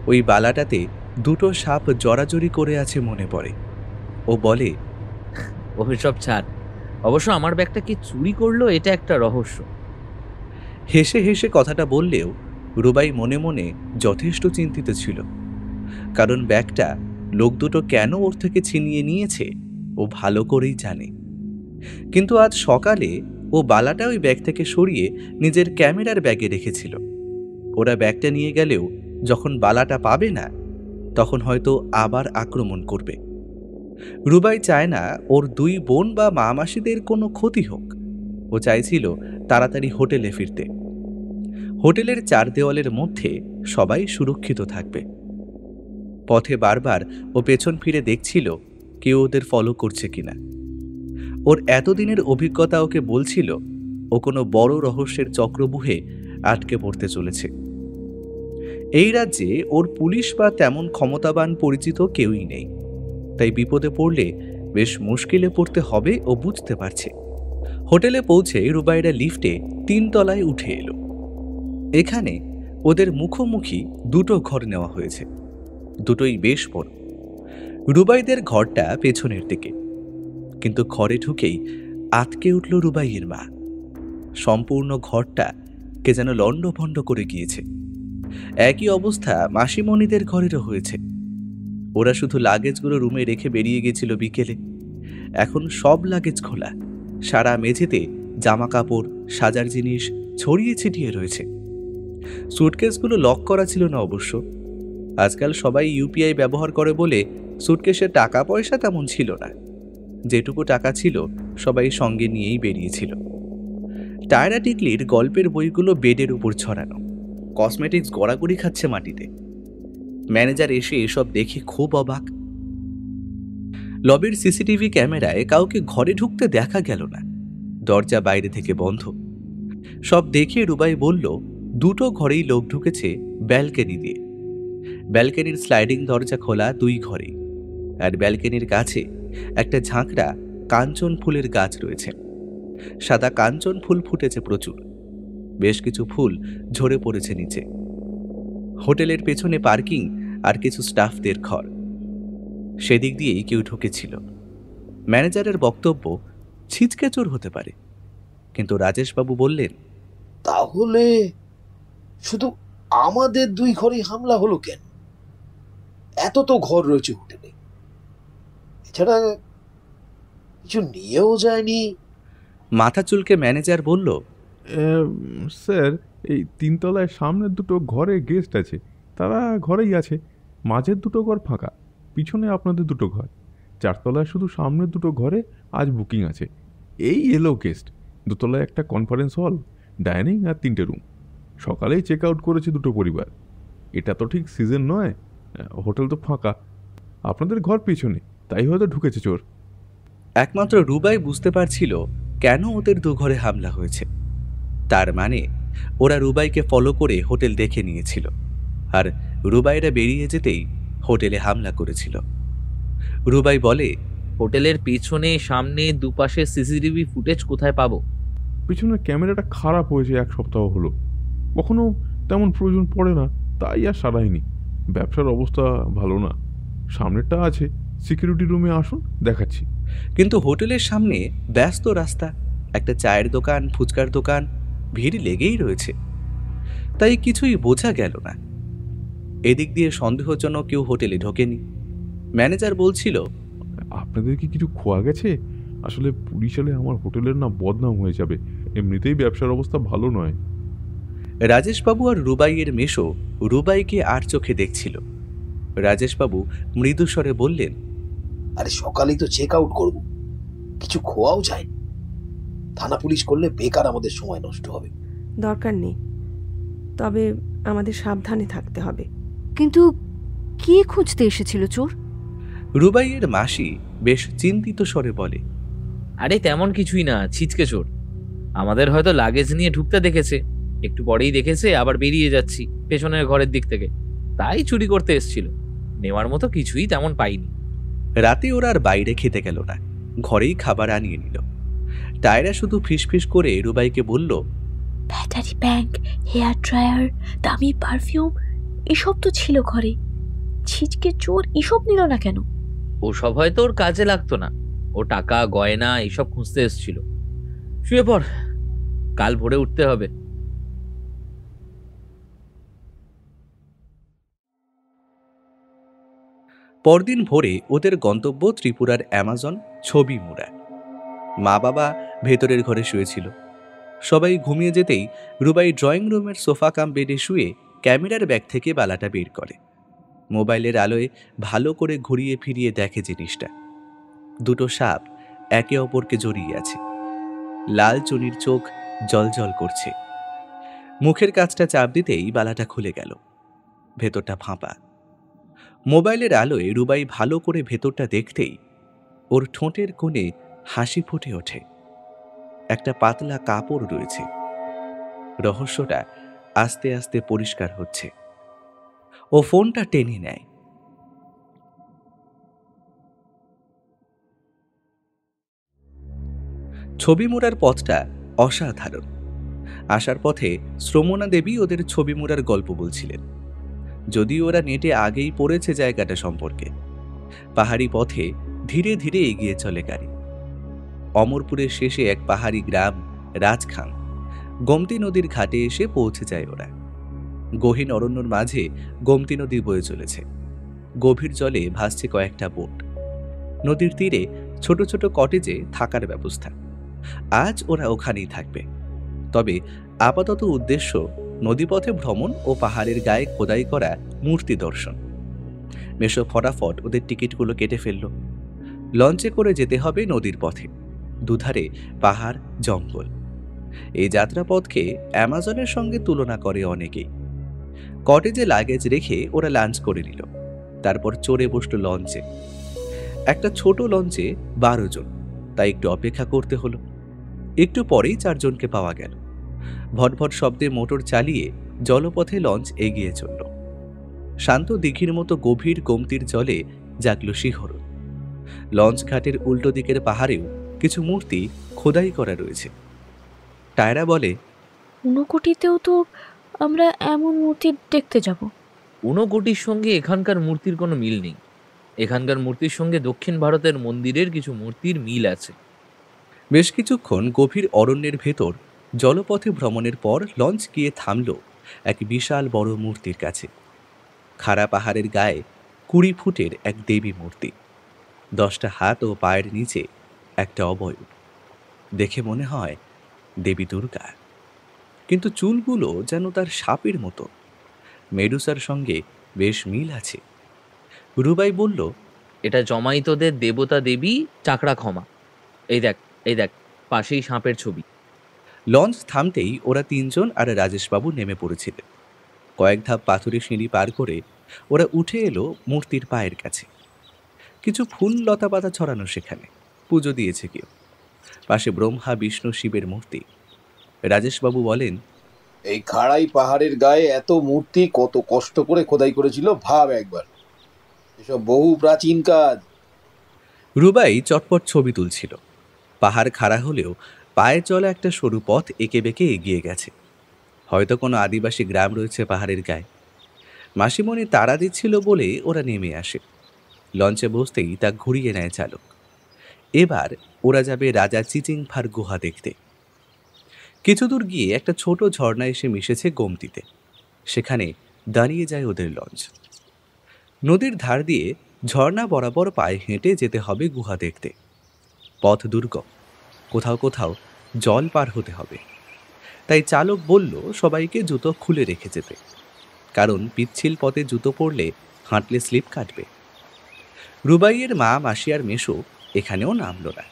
A: ওই বালাটাতে দুটো সাপ জড়াজড়ি করে আছে মনে পড়ে। ও বলে,
E: ওসব ছাড়, অবশ্য আমার ব্যাগটা কি চুরি করলো এটা একটা রহস্য।
A: হেসে হেসে কথাটা বললেও রুবাই মনে মনে যথেষ্ট চিন্তিত ছিল, কারণ ব্যাগটা লোক দুটো কেন ওর থেকে ছিনিয়ে নিয়েছে ও ভালো করেই জানে। কিন্তু আজ সকালে ও বালাটা ওই ব্যাগ থেকে সরিয়ে নিজের ক্যামেরার ব্যাগে রেখেছিল। ওরা ব্যাগটা নিয়ে গেলেও যখন বালাটা পাবে না তখন হয়তো আবার আক্রমণ করবে। রুবাই চায় না ওর দুই বোন বা মা মাসিদের কোনো ক্ষতি হোক। ও চাইছিল তাড়াতাড়ি হোটেলে ফিরতে। হোটেলের চার দেওয়ালের মধ্যে সবাই সুরক্ষিত থাকবে। পথে বারবার ও পেছন ফিরে দেখছিল কেউ ওদের ফলো করছে কিনা। ওর এতদিনের অভিজ্ঞতা ওকে বলছিল ও কোনো বড় রহস্যের চক্রব্যূহে আটকে পড়তে চলেছে। এই রাজ্যে ওর পুলিশ বা তেমন ক্ষমতাবান পরিচিত কেউই নেই, তাই বিপদে পড়লে বেশ মুশকিলে পড়তে হবে ও বুঝতে পারছে। হোটেলে পৌঁছে রুবাইরা লিফটে 3 তলায় উঠে এলো। এখানে ওদের মুখোমুখি দুটো ঘর নেওয়া হয়েছে, দুটোই বেশ বড়। রুবাইদের ঘরটা পেছনের দিকে, কিন্তু ঘরে ঢুকেই আটকে উঠল রুবাইয়ের মা। সম্পূর্ণ ঘরটা কে যেন লণ্ডভণ্ড করে গিয়েছে। একই অবস্থা মাসিমণিদের ঘরেরও হয়েছে। ওরা শুধু লাগেজগুলো রুমে রেখে বেরিয়ে গেছিল বিকেলে। এখন সব লাগেজ খোলা, সারা মেঝেতে জামা কাপড়, সাজার জিনিস ছড়িয়ে ছিটিয়ে রয়েছে। সুটকেসগুলো লক করা ছিল না অবশ্য। আজকাল সবাই ইউপিআই ব্যবহার করে বলে সুটকেসে টাকা পয়সা তেমন ছিল না। যেটুকু টাকা ছিল সবাই সঙ্গে নিয়েই বেরিয়েছিল। টায়রা টিকলির গল্পের বইগুলো বেডের উপর ছড়ানো, কসমেটিক্স গড়াগড়ি খাচ্ছে মাটিতে। ম্যানেজার এসে এসব দেখে খুব অবাক। লবির সিসিটিভি ক্যামেরায় কাউকে ঘরে ঢুকতে দেখা গেল না, দরজা বাইরে থেকে বন্ধ। সব দেখে রুবাই বলল দুটো ঘরেই লোক ঢুকেছে ব্যালকনি দিয়ে। ব্যালকনির স্লাইডিং দরজা খোলা 2 ঘরেই, আর ব্যালকনির কাছে একটা ঝাঁকড়া কাঞ্চন ফুলের গাছ রয়েছে। সাদা কাঞ্চন ফুল ফুটেছে প্রচুর, বেশ কিছু ফুল ঝরে পড়েছে নিচে। হোটেলের পেছনে পার্কিং আর কিছু স্টাফদের ঘর, সেদিক দিয়েই কেউ ঢুকেছিল। ম্যানেজারের বক্তব্য ছিচকে চোর হতে পারে, কিন্তু রাজেশবাবু বললেন,
I: তাহলে শুধু আমাদের 2 ঘরেই হামলা হলো কেন? এত তো ঘর রয়েছে হোটেলে, এছাড়া কিছু নিয়েও যায়নি।
A: মাথা চুলকে ম্যানেজার বলল,
K: স্যার, এই 3 তলায় সামনের দুটো ঘরে গেস্ট আছে, তারা ঘরেই আছে। মাঝের দুটো ঘর ফাঁকা, পিছনে আপনাদের দুটো ঘর। 4 তলায় শুধু সামনের দুটো ঘরে আজ বুকিং আছে। এই এলো গেস্ট। 2 তলায় একটা কনফারেন্স হল, ডাইনিং আর 3টে রুম। সকালেই চেক আউট করেছে দুটো পরিবার। এটা তো ঠিক সিজন নয়, হোটেল তো ফাঁকা। আপনাদের ঘর পিছনে, তাই হয়তো ঢুকেছে চোর।
A: একমাত্র রুবাই বুঝতে পারছিল কেন ওদের 2 ঘরে হামলা হয়েছে। তার মানে ওরা রুবাইকে ফলো করে হোটেল দেখে নিয়েছিল, আর রুবাইরা বেরিয়ে যেতেই হোটেলে হামলা করেছিল। রুবাই বলে,
E: হোটেলের পেছনে, সামনে, দুপাশে সিসিটিভি ফুটেজ কোথায় পাবো?
K: পিছনের ক্যামেরাটা খারাপ হয়েছে 1 সপ্তাহ হলো, কখনো তেমন প্রয়োজন পড়ে না, তাই আর সারাইনি। ব্যবসার অবস্থা ভালো না। সামনেরটা আছে, সিকিউরিটি রুমে আসুন, দেখাচ্ছি।
A: কিন্তু হোটেলের সামনে ব্যস্ত রাস্তা, একটা চায়ের দোকান, ফুচকার দোকান, ভিড় লেগেই রয়েছে, তাই কিছুই বোঝা গেল না। এদিক দিয়ে সন্দেহজনক কেউ হোটেলে ঢোকেনি। ম্যানেজার বলছিল,
K: আপনাদের কি কিছু খোয়া গেছে? আসলে পুলিশ এলে আমার হোটেলের না বদনাম হয়ে যাবে। এমনিতেই ব্যবসার অবস্থা ভালো নয়।
A: রাজেশবাবু আর রুবাইয়ের মেশো রুবাইকে আর চোখে দেখছিল। রাজেশবাবু মৃদুস্বরে বললেন,
I: আরে সকালেই তো চেক আউট করবো, কিছু খোয়াও যায়। থানা পুলিশ করলে বেকার আমাদের সময় নষ্ট হবে।
H: দরকার নেই, তবে আমাদের সাবধানে থাকতে হবে।
F: কিন্তু কি খুঁজতে এসেছিল চোর?
A: রুবাইয়ের মাসি বেশ চিন্তিত স্বরে বলে,
E: আরে তেমন কিছুই না, ছিচকে চোর। আমাদের হয়তো লাগেজ নিয়ে ঢুকতে দেখেছে, একটু পরেই দেখেছে আবার বেরিয়ে যাচ্ছি পেছনের ঘরের দিক থেকে, তাই চুরি করতে এসেছিল। নেওয়ার মতো কিছুই তেমন পাইনি।
A: রাতে ওরা আর বাইরে খেতে গেল না, ঘরেই খাবার আনিয়ে নিল। টায়রা শুধু ফিসফিস করে রুবাইকে বলল,
D: ব্যাটারি ব্যাংক, হেয়ার ড্রায়ার, দামি পারফিউম এসব তো ছিল ঘরে। ছিচকে চোর এসব নিল না কেন?
E: ওসব হয়তো ওর কাজে লাগতো না, ও টাকা গয়না এইসব খুঁজতে এসেছিল। শুয়ে পড়, কাল ভোরে উঠতে হবে।
A: পরদিন ভোরে ওদের গন্তব্য ত্রিপুরার অ্যামাজন ছবিমুড়া। মা বাবা ভেতরের ঘরে শুয়েছিল। সবাই ঘুমিয়ে যেতেই রুবাই ড্রয়িং রুমের সোফা কাম বেডে শুয়ে ক্যামেরার ব্যাগ থেকে বালাটা বের করে। মোবাইলের আলোয় ভালো করে ঘুরিয়ে ফিরিয়ে দেখে জিনিসটা। দুটো সাপ একে অপরকে জড়িয়ে আছে। লাল চুনির চোখ জলজল করছে। মুখের কাছটা চাপ দিতেই বালাটা খুলে গেল। ভেতরটা ফাঁপা। মোবাইলের আলোয় রুবাই ভালো করে ভেতরটা দেখতেই ওর ঠোঁটের কোণে হাসি ফুটে ওঠে। একটা পাতলা কাপড় রয়েছে। রহস্যটা আস্তে আস্তে পরিষ্কার হচ্ছে। ও ফোনটা টেনে নেয়। ছবি মোড়ার পথটা অসাধারণ। আসার পথে শ্রমণা দেবী ওদের ছবি মোড়ার গল্প বলছিলেন। যদিও ওরা নেটে আগেই পড়েছে জায়গাটা সম্পর্কে। পাহাড়ি পথে ধীরে ধীরে এগিয়ে চলে গাড়ি। অমরপুরের শেষে এক পাহাড়ি গ্রাম রাজখাং, গোমতী নদীর ঘাটে এসে পৌঁছে যায় ওরা। গহীন অরণ্যর মাঝে গোমতী নদী বয়ে চলেছে। গভীর জলে ভাসছে কয়েকটা বোট। নদীর তীরে ছোট ছোট কটেজে থাকার ব্যবস্থা। আজ ওরা ওখানেই থাকবে। তবে আপাতত উদ্দেশ্য নদীপথে ভ্রমণ ও পাহাড়ের গায়ে খোদাই করা মূর্তি দর্শন। মেশো ফটাফট ওদের টিকিটগুলো কেটে ফেলল। লঞ্চে করে যেতে হবে নদীর পথে। দুধারে পাহাড়, জঙ্গল। এই যাত্রাপথকে অ্যামাজনের সঙ্গে তুলনা করে অনেকেই। কটেজে লাগেজ রেখে ওরা লাঞ্চ করে নিল। তারপর চড়ে বসল লঞ্চে। একটা ছোট লঞ্চে 12 জন, তাই একটু অপেক্ষা করতে হলো। একটু পরেই 4 জনকে পাওয়া গেল। ভটভট শব্দে মোটর চালিয়ে জলপথে লঞ্চ এগিয়ে চলল। শান্ত দিঘির মতো গভীর গোমতীর জলে জাগল শিহরণ। লঞ্চ ঘাটের উল্টো দিকের পাহাড়েও কিছু মূর্তি খোদাই করা রয়েছে। টায়রা বলে,
D: ঊনকোটিতেও তো আমরা এমন মূর্তি দেখতে যাব।
E: ঊনকোটির সঙ্গে এখানকার মূর্তির কোনো মিল নেই। এখানকার মূর্তির সঙ্গে দক্ষিণ ভারতের মন্দিরের কিছু মূর্তির মিল আছে।
A: বেশ কিছুক্ষণ গভীর অরণ্যের ভেতর জলপথে ভ্রমণের পর লঞ্চ গিয়ে থামল এক বিশাল বড় মূর্তির কাছে। খাড়া পাহাড়ের গায়ে 20 ফুটের এক দেবী মূর্তি। 10টা হাত ও পায়ের নিচে একটা অবয়ব। দেখে মনে হয় দেবী দুর্গা, কিন্তু চুলগুলো যেন তার সাপের মতো। মেডুসার সঙ্গে বেশ মিল আছে। রুবাই বলল,
E: এটা জমাইতদের দেবতা দেবী চাকরা ক্ষমা। এই দেখ পাশেই সাপের ছবি।
A: লঞ্চ থামতেই ওরা 3 জন আর রাজেশবাবু নেমে পড়েছিলেন। কয়েক ধাপ পাথুরে সিঁড়ি পার করে ওরা উঠে এলো মূর্তির পায়ের কাছে। কিছু ফুল লতা পাতা ছড়ানো সেখানে। পুজো দিয়েছে কেউ। পাশে ব্রহ্মা, বিষ্ণু, শিবের মূর্তি। রাজেশবাবু বলেন,
I: এই খাড়াই পাহাড়ের গায়ে এত মূর্তি কত কষ্ট করে খোদাই করেছিল ভাব একবার। এসব বহু প্রাচীন কাজ।
A: রুবাই চটপট ছবি তুলছিল। পাহাড় খাড়া হলেও পায়ে চলা একটা সরু পথ এঁকে বেঁকে এগিয়ে গেছে। হয়তো কোনো আদিবাসী গ্রাম রয়েছে পাহাড়ের গায়ে। মাসিমণি তাড়া দিচ্ছিল বলে ওরা নেমে আসে। লঞ্চে বসতেই তা ঘুরিয়ে নেয় চালক। এবার ওরা যাবে রাজা চিচিংফার গুহা দেখতে। কিছু দূর গিয়ে একটা ছোট ঝর্ণা এসে মিশেছে গোমতীতে। সেখানে দাঁড়িয়ে যায় ওদের লঞ্চ। নদীর ধার দিয়ে ঝর্ণা বরাবর পায়ে হেঁটে যেতে হবে গুহা দেখতে। পথ দুর্গম, কোথাও কোথাও জল পার হতে হবে। তাই চালক বলল সবাইকে জুতো খুলে রেখে যেতে, কারণ পিচ্ছিল পথে জুতো পরলে হাঁটলে স্লিপ কাটবে। রুবাইয়ের মা, মাসি আর মেশো এখানেও নামল না।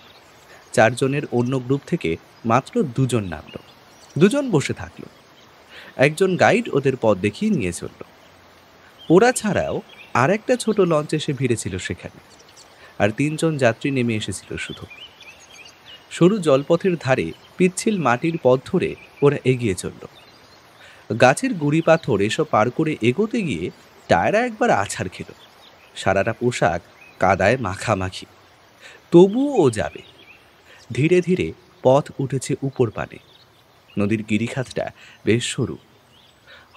A: 4 জনের অন্য গ্রুপ থেকে মাত্র 2 জন নামল। দুজন বসে থাকলো। একজন গাইড ওদের পথ দেখিয়ে নিয়ে চলল। ওরা ছাড়াও আর একটা ছোট লঞ্চ এসে ভিড়েছিল সেখানে, আর 3 জন যাত্রী নেমে এসেছিল শুধু। সরু জলপথের ধারে পিচ্ছিল মাটির পথ ধরে ওরা এগিয়ে চলল। গাছের গুড়ি পাথর এসব পার করে এগোতে গিয়ে টায়রা একবার আছাড় খেল। সারাটা পোশাক কাদায় মাখামাখি, তবুও ও যাবে। ধীরে ধীরে পথ উঠেছে উপর পানে। নদীর গিরিখাতটা বেশ সরু।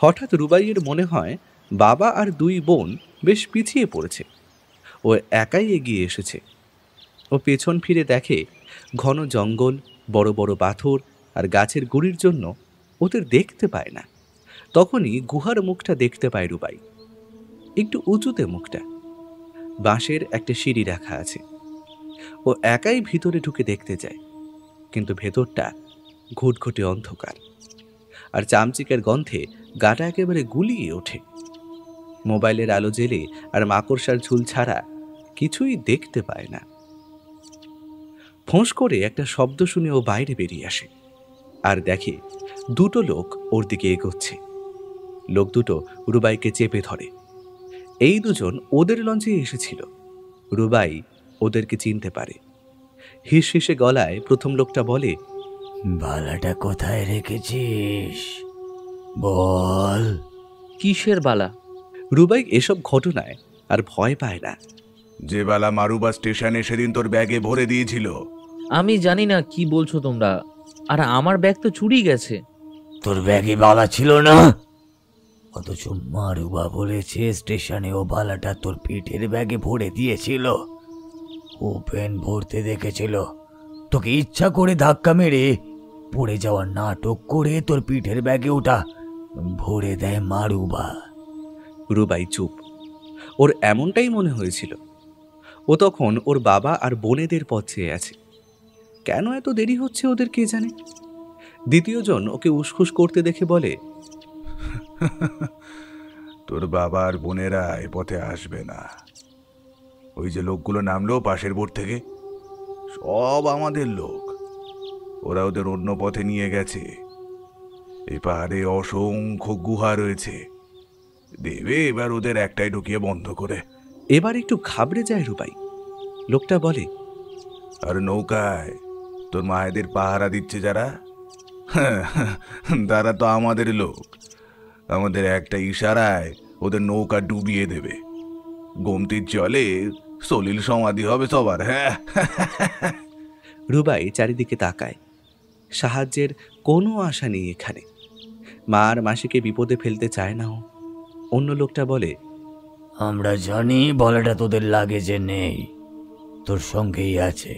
A: হঠাৎ রুবাইয়ের মনে হয় বাবা আর 2 বোন বেশ পিছিয়ে পড়েছে। ও একাই এগিয়ে এসেছে। ও পেছন ফিরে দেখে ঘন জঙ্গল, বড় বড় পাথর আর গাছের গুড়ির জন্য ওদের দেখতে পায় না। তখনই গুহার মুখটা দেখতে পায় রুবাই। একটু উঁচুতে মুখটা, বাঁশের একটা সিঁড়ি রাখা আছে। ও একাই ভিতরে ঢুকে দেখতে যায়, কিন্তু ভেতরটা ঘুটঘুটে অন্ধকার, আর চামচিকের গন্ধে গাটা একেবারে গুলিয়ে ওঠে। মোবাইলের আলো জ্বেলে আর মাকড়সার ঝুল ছাড়া কিছুই দেখতে পায় না। ফোঁস করে একটা শব্দ শুনে ও বাইরে বেরিয়ে আসে আর দেখে 2টো লোক ওর দিকে এগোচ্ছে। লোক দুটো রুবাইকে চেপে ধরে। এই দুজন ওদের লঞ্চে এসেছিল। রুবাই ওদেরকে চিনতে পারে। হিস হিসে গলায় প্রথম লোকটা বলে,
L: বালাটা কোথায় রেখেছিস বল।
E: কিসের বালা?
A: রুবাই এসব ঘটনায় আর ভয় পায় না।
J: যে বালা মারুবা স্টেশনে সেদিন তোর ব্যাগে ভরে দিয়েছিল।
E: আমি জানি না কি বলছো তোমরা, আর আমার ব্যাগ তো চুরি গেছে।
L: তোর ব্যাগে বালা ছিল না, অথচ মারুবা বলেছে স্টেশনে ও বালাটা তোর পিঠের ব্যাগে ভরে দিয়েছিল। ওপেন ভরতে দেখেছিল, তোকে ইচ্ছা করে ধাক্কা মেরে পড়ে যাওয়ার নাটক করে তোর পিঠের ব্যাগে ওটা ভরে দেয় মারুবা।
A: রুবাই চুপ। ওর এমনটাই মনে হয়েছিল। ও তখন ওর বাবা আর বোনেদের পথ চেয়ে আছে। কেন এত দেরি হচ্ছে ওদের কে জানে। দ্বিতীয় জন ওকে উসখুস করতে দেখে বলে,
J: তোর বাবা আর বোনেরা এ পথে আসবে না। ওই যে লোকগুলো নামলো পাশের বোট থেকে, সব আমাদের লোক। ওরা ওদের অন্য পথে নিয়ে গেছে। এই পাহাড়ে অসংখ্য গুহা রয়েছে, দেবে এবার ওদের একটাই ঢুকিয়ে বন্ধ করে।
A: এবার একটু ঘাবড়ে যায় রুবাই। লোকটা বলে,
J: আর নৌকায় তোর মায়েদের পাহারা দিচ্ছে যারা, তারা তো আমাদের লোক। আমাদের একটা ইশারায় ওদের নৌকা ডুবিয়ে দেবে। গোমতির জলে সলিল সমাধি হবে সবার। হ্যাঁ।
A: রুবাই চারিদিকে তাকায়। সাহায্যের কোনো আশা নেই এখানে। মা আর মাসিকে বিপদে ফেলতে চায় না ও। অন্য লোকটা বলে,
L: আমরা জানি বলাটা তোদের লাগে যে নেই, তোর সঙ্গেই আছে।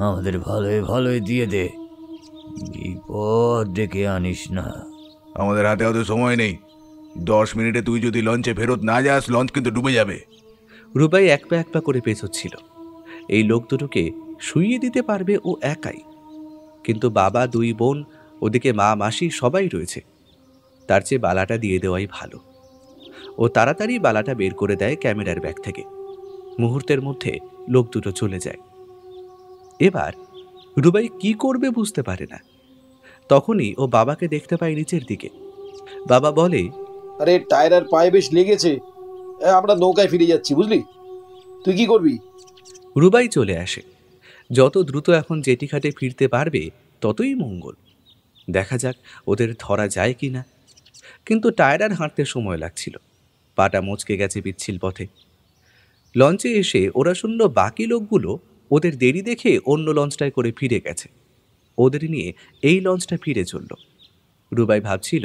L: আমাদের ভালোই ভালোই দিয়ে দে, বিপদ ডেকে আনিস না।
J: আমাদের হাতে অত সময় নেই। 10 মিনিটে তুই যদি লঞ্চে ফেরত না যাস, লঞ্চ কিন্তু ডুবে যাবে।
A: রুবাই এক পা করে পেছোচ্ছিল। এই লোক দুটোকে শুইয়ে দিতে পারবে ও একাই, কিন্তু বাবা, 2 বোন, ওদিকে মা, মাসি সবাই রয়েছে। তার চেয়ে বালাটা দিয়ে দেওয়াই ভালো। ও তাড়াতাড়ি বালাটা বের করে দেয় ক্যামেরার ব্যাগ থেকে। মুহূর্তের মধ্যে লোক দুটো চলে যায়। এবার রুবাই কি করবে বুঝতে পারে না। তখনই ও বাবাকে দেখতে পায় নিচের দিকে। বাবা বলে,
I: আরে টায়ার পায়ে বেশ লেগেছে, আমরা নৌকায় ফিরে যাচ্ছি, বুঝলি? তুই কি করবি?
A: রুবাই চলে আসে। যত দ্রুত এখন জেটিঘাটে ফিরতে পারবে ততই মঙ্গল। দেখা যাক ওদের ধরা যায় কি না। কিন্তু টায়ার হাঁটতে সময় লাগছিল। পাটা মচকে গেছে পিচ্ছিল পথে। লঞ্চে এসে ওরা শুনল বাকি লোকগুলো ওদের দেরি দেখে অন্য লঞ্চটায় করে ফিরে গেছে। ওদের নিয়ে এই লঞ্চটা ফিরে চলল। রুবাই ভাবছিল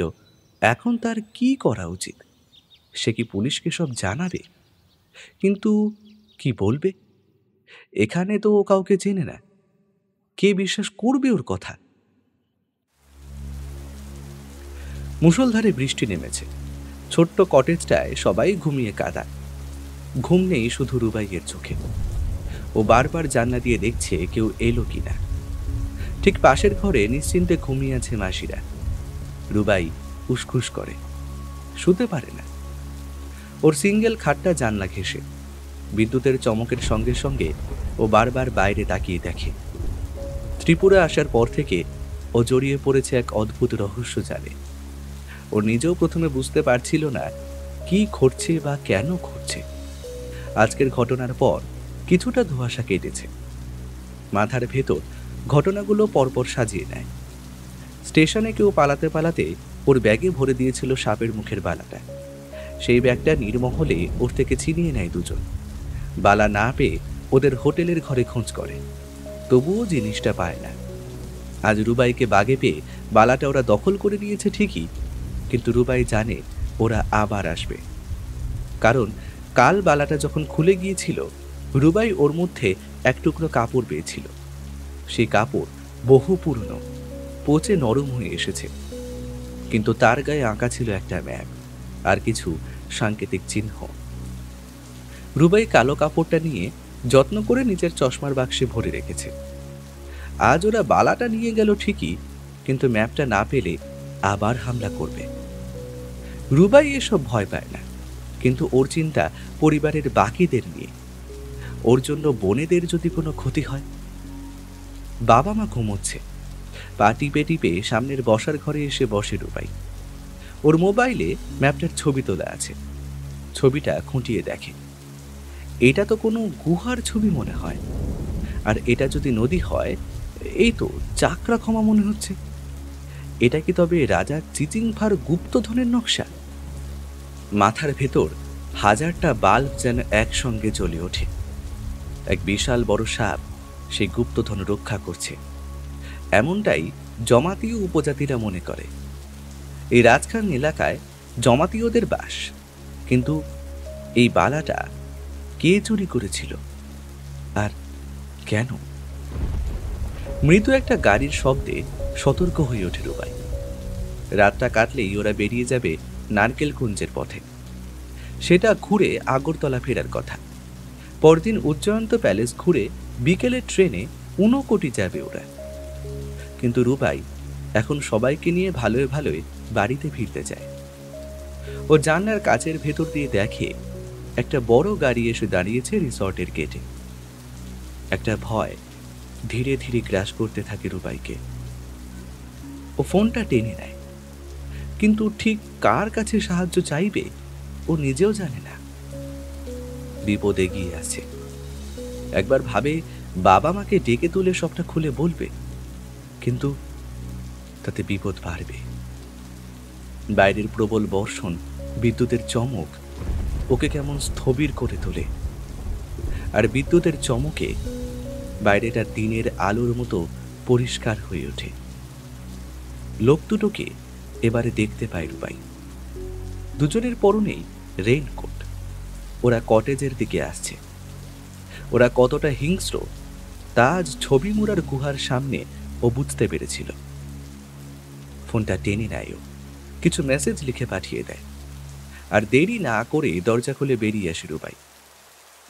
A: এখন তার কি করা উচিত। সে কি পুলিশকে সব জানাবে? কিন্তু কি বলবে? এখানে তো ও কাউকে চেনে না। কে বিশ্বাস করবে ওর কথা? মুষলধারে বৃষ্টি নেমেছে। ছোট্ট কটেজটায় সবাই ঘুমিয়ে কাঁদা। ঘুম নেই শুধু রুবাইয়ের চোখে। ও বারবার জানলা দিয়ে দেখছে কেউ এলো কিনা। ঠিক পাশের ঘরে নিশ্চিন্তে ঘুমিয়ে আছে মাসিরা। রুবাই উসখুস করে, শুতে পারে না। ওর সিঙ্গেল খাটটা জানলা ঘেঁষে। বিদ্যুতের চমকের সঙ্গে সঙ্গে ও বারবার বাইরে তাকিয়ে দেখে। ত্রিপুরা আসার পর থেকে ও জড়িয়ে পড়েছে এক অদ্ভুত রহস্য জালে। ও নিজেও প্রথমে বুঝতে পারছিল না কি ঘটছে বা কেন ঘটছে। আজকের ঘটনার পর কিছুটা ধোঁয়াশা কেটেছে। মাথার ভেতর ঘটনাগুলো পরপর সাজিয়ে নেয়। স্টেশনে কেউ পালাতে পালাতে ওর ব্যাগে ভরে দিয়েছিল সাপের মুখের বালাটা। সেই ব্যাগটা নির্মহলে ওর থেকে ছিনিয়ে নেয় দুজন। বালা না পেয়ে ওদের হোটেলের ঘরে খোঁজ করে, তবুও জিনিসটা পায় না। আজ রুবাইকে বাগে পেয়ে বালাটা ওরা দখল করে নিয়েছে ঠিকই, কিন্তু রুবাই জানে ওরা আবার আসবে। কারণ কাল বালাটা যখন খুলে গিয়েছিল, রুবাই ওর মধ্যে এক টুকরো কাপড় পেয়েছিল। সেই কাপড় বহু পুরনো, পচে নরম হয়ে এসেছে, কিন্তু তার গায়ে আঁকা ছিল একটা ম্যাপ আর কিছু সাংকেতিক চিহ্ন। রুবাই কালো কাপড়টা নিয়ে যত্ন করে নিজের চশমার বাক্সে ভরে রেখেছে। আজ ওরা বালাটা নিয়ে গেল ঠিকই, কিন্তু ম্যাপটা না পেলে আবার হামলা করবে। রুবাই এসব ভয় পায় না, কিন্তু ওর চিন্তা পরিবারের বাকিদের নিয়ে। ওর জন্য বোনেদের যদি কোনো ক্ষতি হয়। বাবা মা ঘুমোচ্ছে। পা টিপে টিপে সামনের বসার ঘরে এসে বসে রুবাই। ওর মোবাইলে ম্যাপটার ছবি তোলা আছে। ছবিটা খুঁটিয়ে দেখে। এটা তো কোনো গুহার ছবি মনে হয়, আর এটা যদি নদী হয়, এই তো চাকরা ক্ষমা মনে হচ্ছে। এটা কি তবে রাজা চিচিংফার গুপ্তধনের নকশা? মাথার ভেতর হাজারটা বাল্ব যেন একসঙ্গে জ্বলে ওঠে। এক বিশাল বড় সাপ সেই গুপ্তধন রক্ষা করছে, এমনটাই জমাতীয় উপজাতিরা মনে করে। এই রাজখান এলাকায় জমাতীয়দের বাস, কিন্তু এই বালাটা কে চুরি করেছিল আর কেন? মৃদু একটা গাড়ির শব্দে সতর্ক হয়ে ওঠে রুবাই। রাতটা কাটলেই ওরা বেরিয়ে যাবে নারকেলকুঞ্জের পথে। সেটা ঘুরে আগরতলা ফেরার কথা। পরদিন উজ্জয়ন্ত প্যালেস ঘুরে বিকেলের ট্রেনে ঊনকোটি যাবে ওরা। কিন্তু রুবাই এখন সবাইকে নিয়ে ভালোয় ভালোয় বাড়িতে ফিরতে চায়। ও জানলার কাচের ভেতর দিয়ে দেখে একটা বড় গাড়ি এসে দাঁড়িয়েছে রিসর্টের গেটে। একটা ভয় ধীরে ধীরে গ্রাস করতে থাকে রুবাইকে। ও ফোনটা টেনে নেয়, কিন্তু ঠিক কার কাছে সাহায্য চাইবে ও নিজেও জানে না। বিপদ এগিয়ে আসছে। একবার ভাবে বাবা মাকে ডেকে তুলে সবটা খুলে বলবে, কিন্তু তাতে বিপদ বাড়বে। বাইরের প্রবল বর্ষণ, বিদ্যুতের চমক ওকে কেমন স্থবির করে তোলে। আর বিদ্যুতের চমকে বাইরেটা দিনের আলোর মতো পরিষ্কার হয়ে ওঠে। লোক দুটোকে এবারে দেখতে পায় রুবাই। দুজনের পরনেই রেইনকোট। ওরা কটেজের দিকে আসছে। ওরা কতটা হিংস্র তা আজ ছবি মুড়ার গুহার সামনে ও বুঝতে পেরেছিল। ফোনটা টেনে নেয়, কিছু মেসেজ লিখে পাঠিয়ে দেয়, আর দেরি না করে দরজা খুলে বেরিয়ে আসে রুবাই।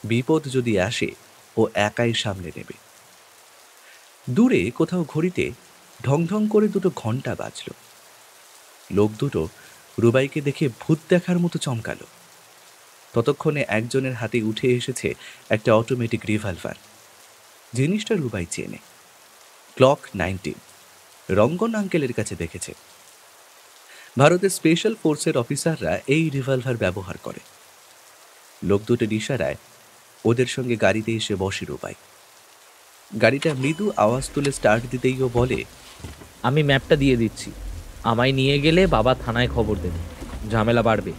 A: বিপদ যদি আসে ও একাই সামলে নেবে। দূরে কোথাও ঘড়িতে ঢং ঢং করে দুটো ঘন্টা বাজল। লোক দুটো রুবাইকে দেখে ভূত দেখার মতো চমকালো। ততক্ষণে একজনের হাতে উঠে এসেছে একটা অটোমেটিক রিভলভার। জিনিসটা রুবাই চেনে। গ্লক 19 রঙ্গন আঙ্কেলের কাছে দেখেছে। ভারতের স্পেশাল ফোর্সের অফিসাররা এই রিভলভার ব্যবহার করে। লোক দুটোর ইশারায় ওদের সঙ্গে গাড়িতে এসে বসে রুবাই। গাড়িটা মৃদু আওয়াজ তুলে স্টার্ট দিতেই ও বলে,
E: আমি ম্যাপটা দিয়ে দিচ্ছি, আমায় নিয়ে গেলে বাবা থানায় খবর দেবে, ঝামেলা বাড়বে।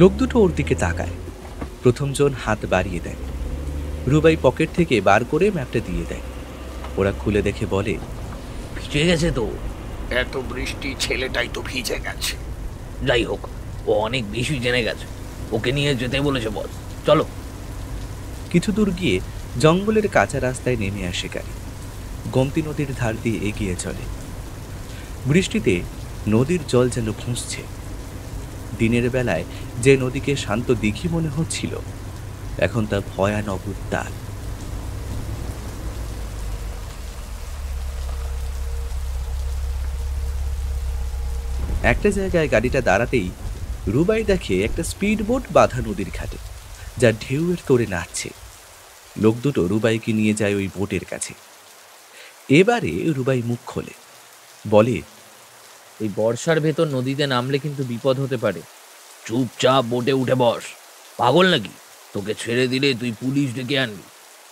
A: লোক দুটো ওর দিকে তাকায়। প্রথমজন হাত বাড়িয়ে দেয়। রুবাই পকেট থেকে বার করে ম্যাপটা দিয়ে দেয়। ওরা খুলে দেখে বলে,
L: ভিজে গেছে তো।
B: এত বৃষ্টি, ছেলেটাই তো ভিজে গেছে।
L: যাই হোক, ও অনেক বেশি জেনে গেছে, ওকে নিয়ে যেতে বলেছে বস। চলো।
A: কিছু দূর গিয়ে জঙ্গলের কাঁচা রাস্তায় নেমে আসে গাড়ি। গোমতী নদীর ধার দিয়ে এগিয়ে চলে। বৃষ্টিতে নদীর জল যেন ফুঁসছে। দিনের বেলায় যে নদীকে শান্ত দিঘি মনে হচ্ছিল, এখন তা ভয়ানক উত্তাল। একটা জায়গায় গাড়িটা দাঁড়াতেই রুবাই দেখে একটা স্পিড বোট বাঁধা নদীর ঘাটে, যা ঢেউয়ের তোড়ে নাচছে। লোক দুটো রুবাইকে নিয়ে যায় ওই বোটের কাছে। এবারে রুবাই মুখ খোলে। বলে,
E: এই বর্ষার ভেতর নদীতে নামলে কিন্তু বিপদ হতে পারে। চুপচাপ বোটে উঠে বস। পাগল নাকি? তোকে ছেড়ে দিলে তুই পুলিশ ডেকে আনবি।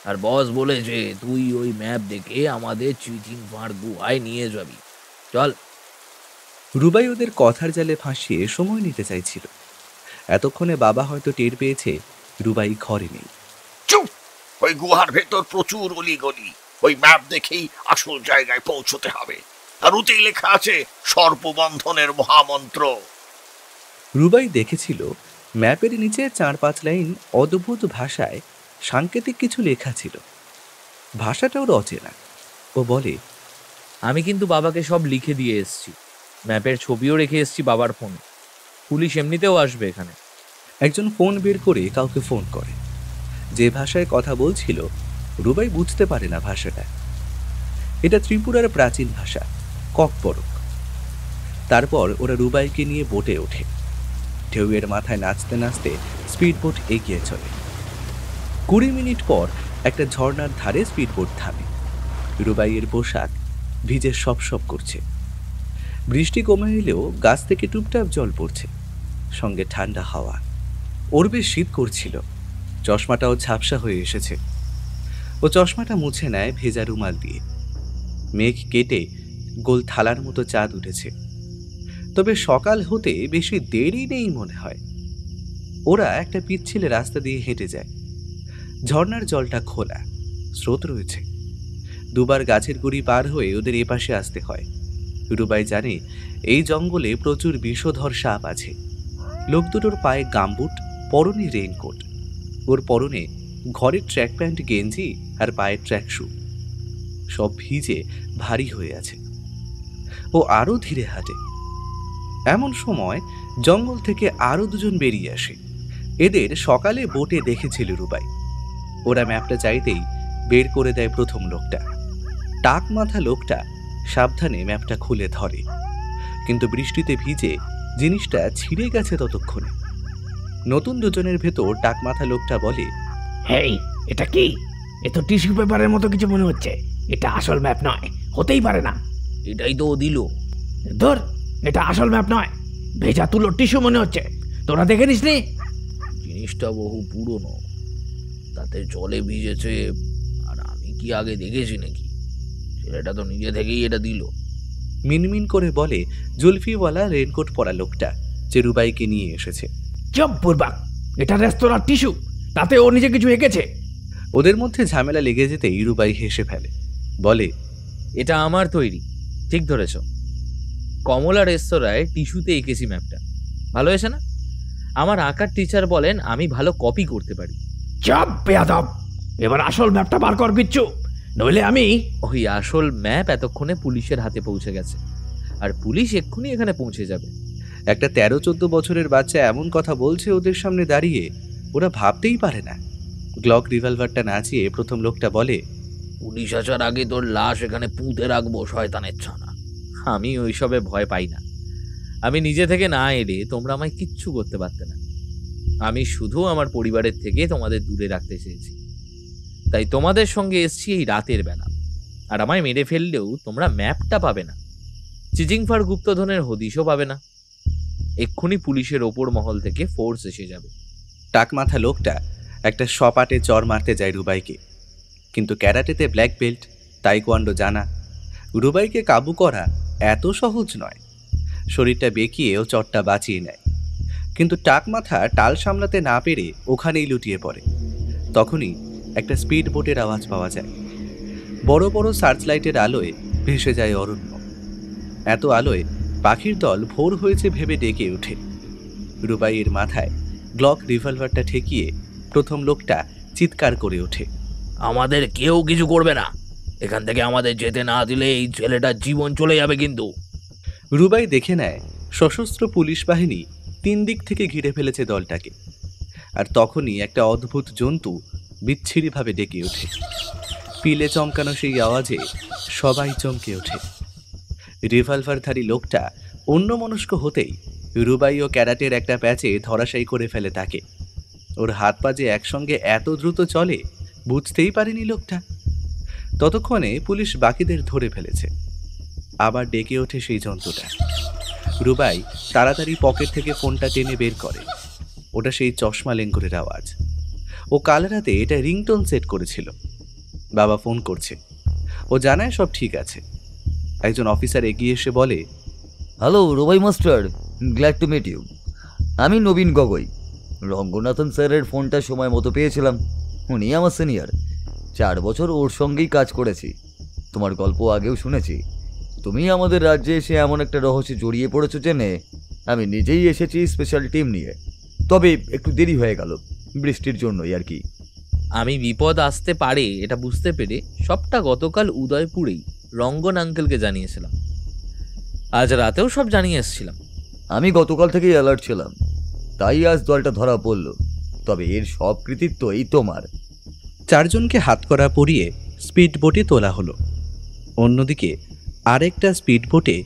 E: আর বস বলেছে তুই ওই ম্যাপ দেখে আমাদের চিচিংফাড় গুহায় নিয়ে যাবি। চল।
A: রুবাই ওদের কথার জালে ফাঁসিয়ে সময় নিতে চাইছিল। এতক্ষণে বাবা হয়তো টের পেয়েছে রুবাই ঘরে নেই।
B: চুপ! ওই গুহার ভেতর প্রচুর অলিগলি। ওই ম্যাপ দেখেই আসল জায়গায় পৌঁছতে হবে। আর ওতেই লেখা আছে সর্পবন্ধনের মহামন্ত্র।
A: রুবাই দেখেছিল ম্যাপের নিচে 4-5 লাইন অদ্ভুত ভাষায় সাংকেতিক কিছু লেখা ছিল। ভাষাটাও অচেনা। ও বলে,
E: আমি কিন্তু বাবাকে সব লিখে দিয়ে এসছি। ম্যাপের ছবিও রেখে এসছি বাবার ফোনে। পুলিশ এমনিতেও আসবে এখানে।
A: একজন ফোন বের করে কাউকে ফোন করে। যে ভাষায় কথা বলছিল রুবাই বুঝতে পারে না ভাষাটা। এটা ত্রিপুরার প্রাচীন ভাষা, ককপরক। তারপর ওরা রুবাইকে নিয়ে বোটে ওঠে। ঢেউয়ের মাথায় নাচতে নাচতে স্পিড বোট এগিয়ে চলে। 20 মিনিট পর একটা ঝর্ণার ধারে স্পিড বোট থামে। রুবাইয়ের পোশাক ভিজে সপ করছে। বৃষ্টি কমে এলেও গাছ থেকে টুপটাপ জল পড়ছে, সঙ্গে ঠান্ডা হাওয়া। ওর বেশ শীত করছিল। চশমাটাও ঝাপসা হয়ে এসেছে। ও চশমাটা মুছে নেয় ভেজা রুমাল দিয়ে। মেঘ কেটে গোল থালার মতো চাঁদ উঠেছে। তবে সকাল হতে বেশি দেরি নেই মনে হয়। ওরা একটা পিচ্ছিলে রাস্তা দিয়ে হেঁটে যায়। ঝর্ণার জলটা খোলা, স্রোত রয়েছে। দুবার গাছের গুড়ি পার হয়ে ওদের এপাশে আসতে হয়। রুবাই জানে এই জঙ্গলে প্রচুর বিষধর সাপ আছে। লোক দুটোর পায়ে গামবুট, পরনে রেইনকোট। ওর পরনে ঘরের ট্র্যাক প্যান্ট, গেঞ্জি আর পায়ের ট্র্যাক শু। সব ভিজে ভারী হয়ে আছে। ও আরো ধীরে হাঁটে। এমন সময় জঙ্গল থেকে আরো দুজন বেরিয়ে আসে। এদের সকালে বোটে দেখেছিল রুবাই। ওরা ম্যাপটা চাইতেই বের করে দেয় প্রথম লোকটা। টাক মাথা লোকটা সাবধানে ম্যাপটা খুলে ধরে, কিন্তু বৃষ্টিতে ভিজে জিনিসটা ছিঁড়ে গেছে ততক্ষণে। নতুন দুজনের ভেতর টাক মাথা লোকটা বলে,
L: হেই, এটা কি? এ তো টিস্যু পেপারের মতো কিছু মনে হচ্ছে। এটা আসল ম্যাপ নয়, হতেই পারে না।
E: এটাই তো ও দিল।
L: ধর, এটা আসল ম্যাপ নয়, ভেজা তুলো টিস্যু মনে হচ্ছে। তোরা দেখে নিসনি?
E: জিনিসটা বহু পুরনো, তাতে জলে ভিজেছে। আর আমি কি আগে দেখেছি নাকি? ছেলেটা তো নিজে থেকেই এটা দিল।
A: মিনমিন করে বলে জুলফিওয়ালা রেনকোট পরা লোকটা, যে রুবাইকে নিয়ে এসেছে।
L: চুপ পূর্বাক, এটা রেস্তোরাঁর টিস্যু, তাতে ও নিজে কিছু এঁকেছে।
A: ওদের মধ্যে ঝামেলা লেগে যেতেই রুবাই হেসে ফেলে, বলে,
E: এটা আমার তৈরি। ঠিক ধরেছ, কমলা রেস্তোরাঁয় টিস্যুতে এঁকেছি ম্যাপটা। ভালো হয়েছে না? আমার আঁকার টিচার বলেন আমি ভালো কপি করতে পারি।
L: চাপ বেয়াদব, এবার আসল ম্যাপটা বার কর বিচ্ছু, নইলে আমি।
E: ওই আসল ম্যাপ এতক্ষণে পুলিশের হাতে পৌঁছে গেছে, আর পুলিশ এক্ষুনি এখানে পৌঁছে যাবে।
A: একটা 13-14 বছরের বাচ্চা এমন কথা বলছে ওদের সামনে দাঁড়িয়ে, ওরা ভাবতেই পারে না। গ্লক রিভলভারটা নাচিয়ে প্রথম লোকটা বলে,
E: পুলিশ আসার আগে তোর লাশ এখানে পুঁতে রাখবো শয়তানের ছানা। আমি ওইসবে ভয় পাই না। আমি নিজে থেকে না এলে তোমরা আমায় কিচ্ছু করতে পারতে না। আমি শুধু আমার পরিবারের থেকে তোমাদের দূরে রাখতে চেয়েছি, তাই তোমাদের সঙ্গে এসছি এই রাতের বেলা। আর আমায় মেরে ফেললেও তোমরা ম্যাপটা পাবে না, চিচিংফাড় গুপ্তধনের হদিশও পাবে না। এক্ষুনি পুলিশের ওপর মহল থেকে ফোর্স এসে যাবে।
A: টাকমাথা লোকটা একটা সপাটে চর মারতে যায় রুবাইকে, কিন্তু ক্যারাটেতে ব্ল্যাক বেল্ট, তাইকোয়ান্ডো জানা। রুবাইকে কাবু করা এত সহজ নয়। শরীরটা বেঁকিয়েও চরটা বাঁচিয়ে নেয়, কিন্তু টাকমাথা টাল সামলাতে না পেরে ওখানেই লুটিয়ে পড়ে। তখনই একটা স্পিড বোটের আওয়াজ পাওয়া যায়। বড় বড় সার্চ লাইটের আলোয় ভেসে যায় অরণ্য। এত আলোয় পাখির দল ভোর হয়েছে ভেবে ডেকে ওঠে। রুবাইয়ের মাথায় গ্লক রিভলভারটা ঠেকিয়ে প্রথম লোকটা চিৎকার করে ওঠে,
E: আমাদের কেউ কিছু করবে না। এখান থেকে আমাদের যেতে না দিলে এই ছেলেটার জীবন চলে যাবে কিন্তু।
A: রুবাই দেখে নেয় সশস্ত্র পুলিশ বাহিনী 3 দিক থেকে ঘিরে ফেলেছে দলটাকে। আর তখনই একটা অদ্ভুত জন্তু বিচ্ছিরিভাবে ডেকে ওঠে। পিলে চমকানো সেই আওয়াজে সবাই চমকে ওঠে। রিভলভারধারী লোকটা অন্যমনস্ক হতেই রুবাই ও ক্যারাটের একটা প্যাচে ধরাশায়ী করে ফেলে তাকে। ওর হাত পা যে একসঙ্গে এত দ্রুত চলে বুঝতেই পারেনি লোকটা। ততক্ষণে পুলিশ বাকিদের ধরে ফেলেছে। আবার ডেকে ওঠে সেই যন্ত্রটা। রুবাই তাড়াতাড়ি পকেট থেকে ফোনটা টেনে বের করে। ওটা সেই চশমা লেঙ্গুরের আওয়াজ। ও কাল রাতে এটা রিংটোন সেট করেছিল। বাবা ফোন করছে। ও জানায় সব ঠিক আছে। একজন অফিসার এগিয়ে এসে বলে,
L: hello Rubai master, glad to meet you. আমি নবীন গগৈ। রঙ্গনাথন স্যারের ফোনটা সময় মতো পেয়েছিলাম। উনি আমার সিনিয়র, 4 বছর ওর সঙ্গেই কাজ করেছি। তোমার গল্প আগেও শুনেছি। তুমি আমাদের রাজ্যে এসে এমন একটা রহস্যে জড়িয়ে পড়েছো জেনে আমি নিজেই এসেছি স্পেশাল টিম নিয়ে। তবে একটু দেরি হয়ে গেল, বৃষ্টির জন্যই আর কি।
E: আমি বিপদ আসতে পারে এটা বুঝতে পেরে সবটা গতকাল উদয়পুরেই রঙ্গন আঙ্কেলকে জানিয়েছিলাম। আজ রাতেও সব জানিয়ে এসেছিলাম।
L: আমি গতকাল থেকেই অ্যালার্ট ছিলাম, তাই আজ দলটা ধরা পড়ল। তবে এর সব কৃতিত্বই তোমার।
A: 4 জনকে হাতকড়া পরিয়ে স্পিড বোটে তোলা হলো। অন্যদিকে আরেকটা স্পিড বোটে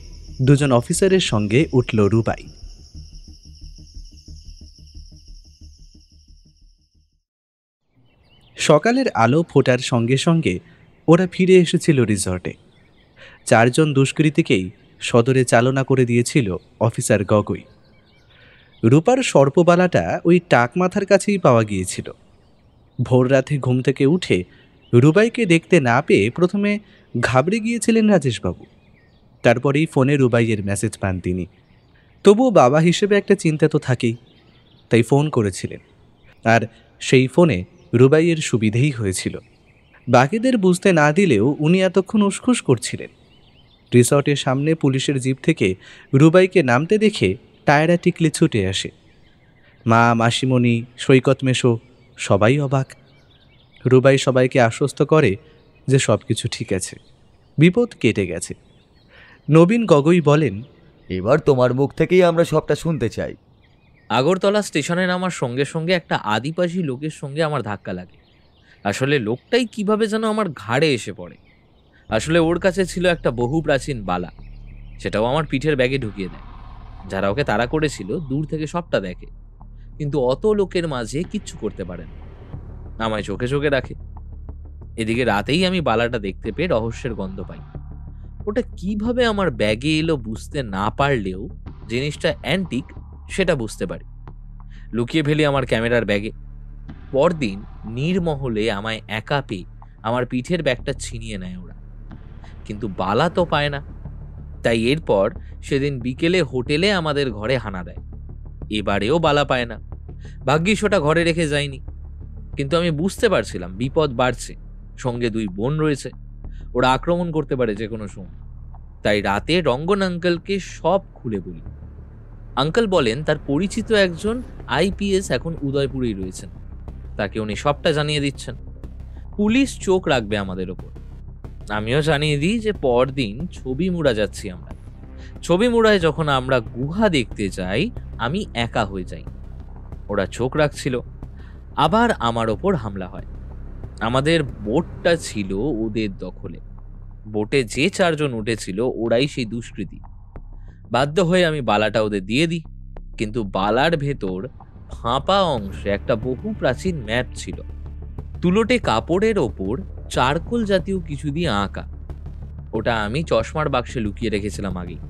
A: 2 জন অফিসারের সঙ্গে উঠল রুবাই। সকালের আলো ফোটার সঙ্গে সঙ্গে ওরা ফিরে এসেছিল রিসর্টে। 4 জন দুষ্কৃতীকেই সদরে চালনা করে দিয়েছিল অফিসার গগৈ। রূপার সর্পবালাটা ওই টাক মাথার কাছেই পাওয়া গিয়েছিল। ভোর রাতে ঘুম থেকে উঠে রুবাইকে দেখতে না পেয়ে প্রথমে ঘাবড়ে গিয়েছিলেন রাজেশবাবু। তারপরেই ফোনে রুবাইয়ের মেসেজ পান তিনি। তবুও বাবা হিসেবে একটা চিন্তা তো থাকেই, তাই ফোন করেছিলেন। আর সেই ফোনে রুবাইয়ের সুবিধেই হয়েছিল। বাকিদের বুঝতে না দিলেও উনি এতক্ষণ উসখুস করছিলেন। রিসর্টের সামনে পুলিশের জিপ থেকে রুবাইকে নামতে দেখে টায়রা টিকলে ছুটে আসে। মা, মাসিমণি, সৈকত মেশো সবাই অবাক। রুবাই সবাইকে আশ্বস্ত করে যে সব কিছু ঠিক আছে, বিপদ কেটে গেছে। নবীন গগৈ বলেন,
L: এবার তোমার মুখ থেকেই আমরা সবটা শুনতে চাই।
E: আগরতলা স্টেশনে নামার সঙ্গে সঙ্গে একটা আদিবাসী লোকের সঙ্গে আমার ধাক্কা লাগে। আসলে লোকটাই কিভাবে যেন আমার ঘাড়ে এসে পড়ে। আসলে ওর কাছে ছিল একটা বহু প্রাচীন বালা, সেটাও আমার পিঠের ব্যাগে ঢুকিয়ে দেয়। যারা ওকে তাড়া করেছিল দূর থেকে সবটা দেখে, কিন্তু অত লোকের মাঝে কিচ্ছু করতে পারে না। আমায় চোখে চোখে রাখে। এদিকে রাতেই আমি বালাটা দেখতে পেয়ে রহস্যের গন্ধ পাই। ওটা কিভাবে আমার ব্যাগে এলো বুঝতে না পারলেও জিনিসটা অ্যান্টিক সেটা বুঝতে পারি। লুকিয়ে ফেলি আমার ক্যামেরার ব্যাগে। পরদিন নির্মহলে আমায় একা পেয়ে আমার পিঠের ব্যাগটা ছিনিয়ে নেয় ওরা, কিন্তু বালা তো পায় না। তাই এরপর সেদিন বিকেলে হোটেলে আমাদের ঘরে হানা দেয়। এবারেও বালা পায় না। ভাগ্যিস ওটা ঘরে রেখে যায়নি। কিন্তু আমি বুঝতে পারছিলাম বিপদ বাড়ছে, সঙ্গে 2 বোন রয়েছে, ওরা আক্রমণ করতে পারে যে কোনো সময়। তাই রাতে রঙ্গন আঙ্কেলকে সব খুলে বলি। আঙ্কেল বলেন তার পরিচিত একজন আইপিএস এখন উদয়পুরেই রয়েছেন, তাকে উনি সবটা জানিয়ে দিচ্ছেন। পুলিশ চোখ রাখবে আমাদের ওপর। আমিও জানিয়ে দিই যে পরদিন ছবিমুড়া যাচ্ছি আমরা। ছবিমুড়ায় যখন আমরা গুহা দেখতে যাই আমি একা হয়ে যাই। ওরা চোখ রাখছিল। আবার আমার ওপর হামলা হয়। আমাদের বোটটা ছিল ওদের দখলে। বোটে যে 4 জন উঠেছিল ওরাই সেই দুষ্কৃতী। বাধ্য হয়ে আমি বালাটা ওদের দিয়ে দিই, কিন্তু বালার ভেতর ফাঁপা অংশে একটা বহু প্রাচীন ম্যাপ ছিল। তুলোটে কাপড়ের ওপর চারকোল জাতীয় কিছু দিয়ে আঁকা। ওটা আমি চশমার বাক্সে লুকিয়ে রেখেছিলাম আগেই।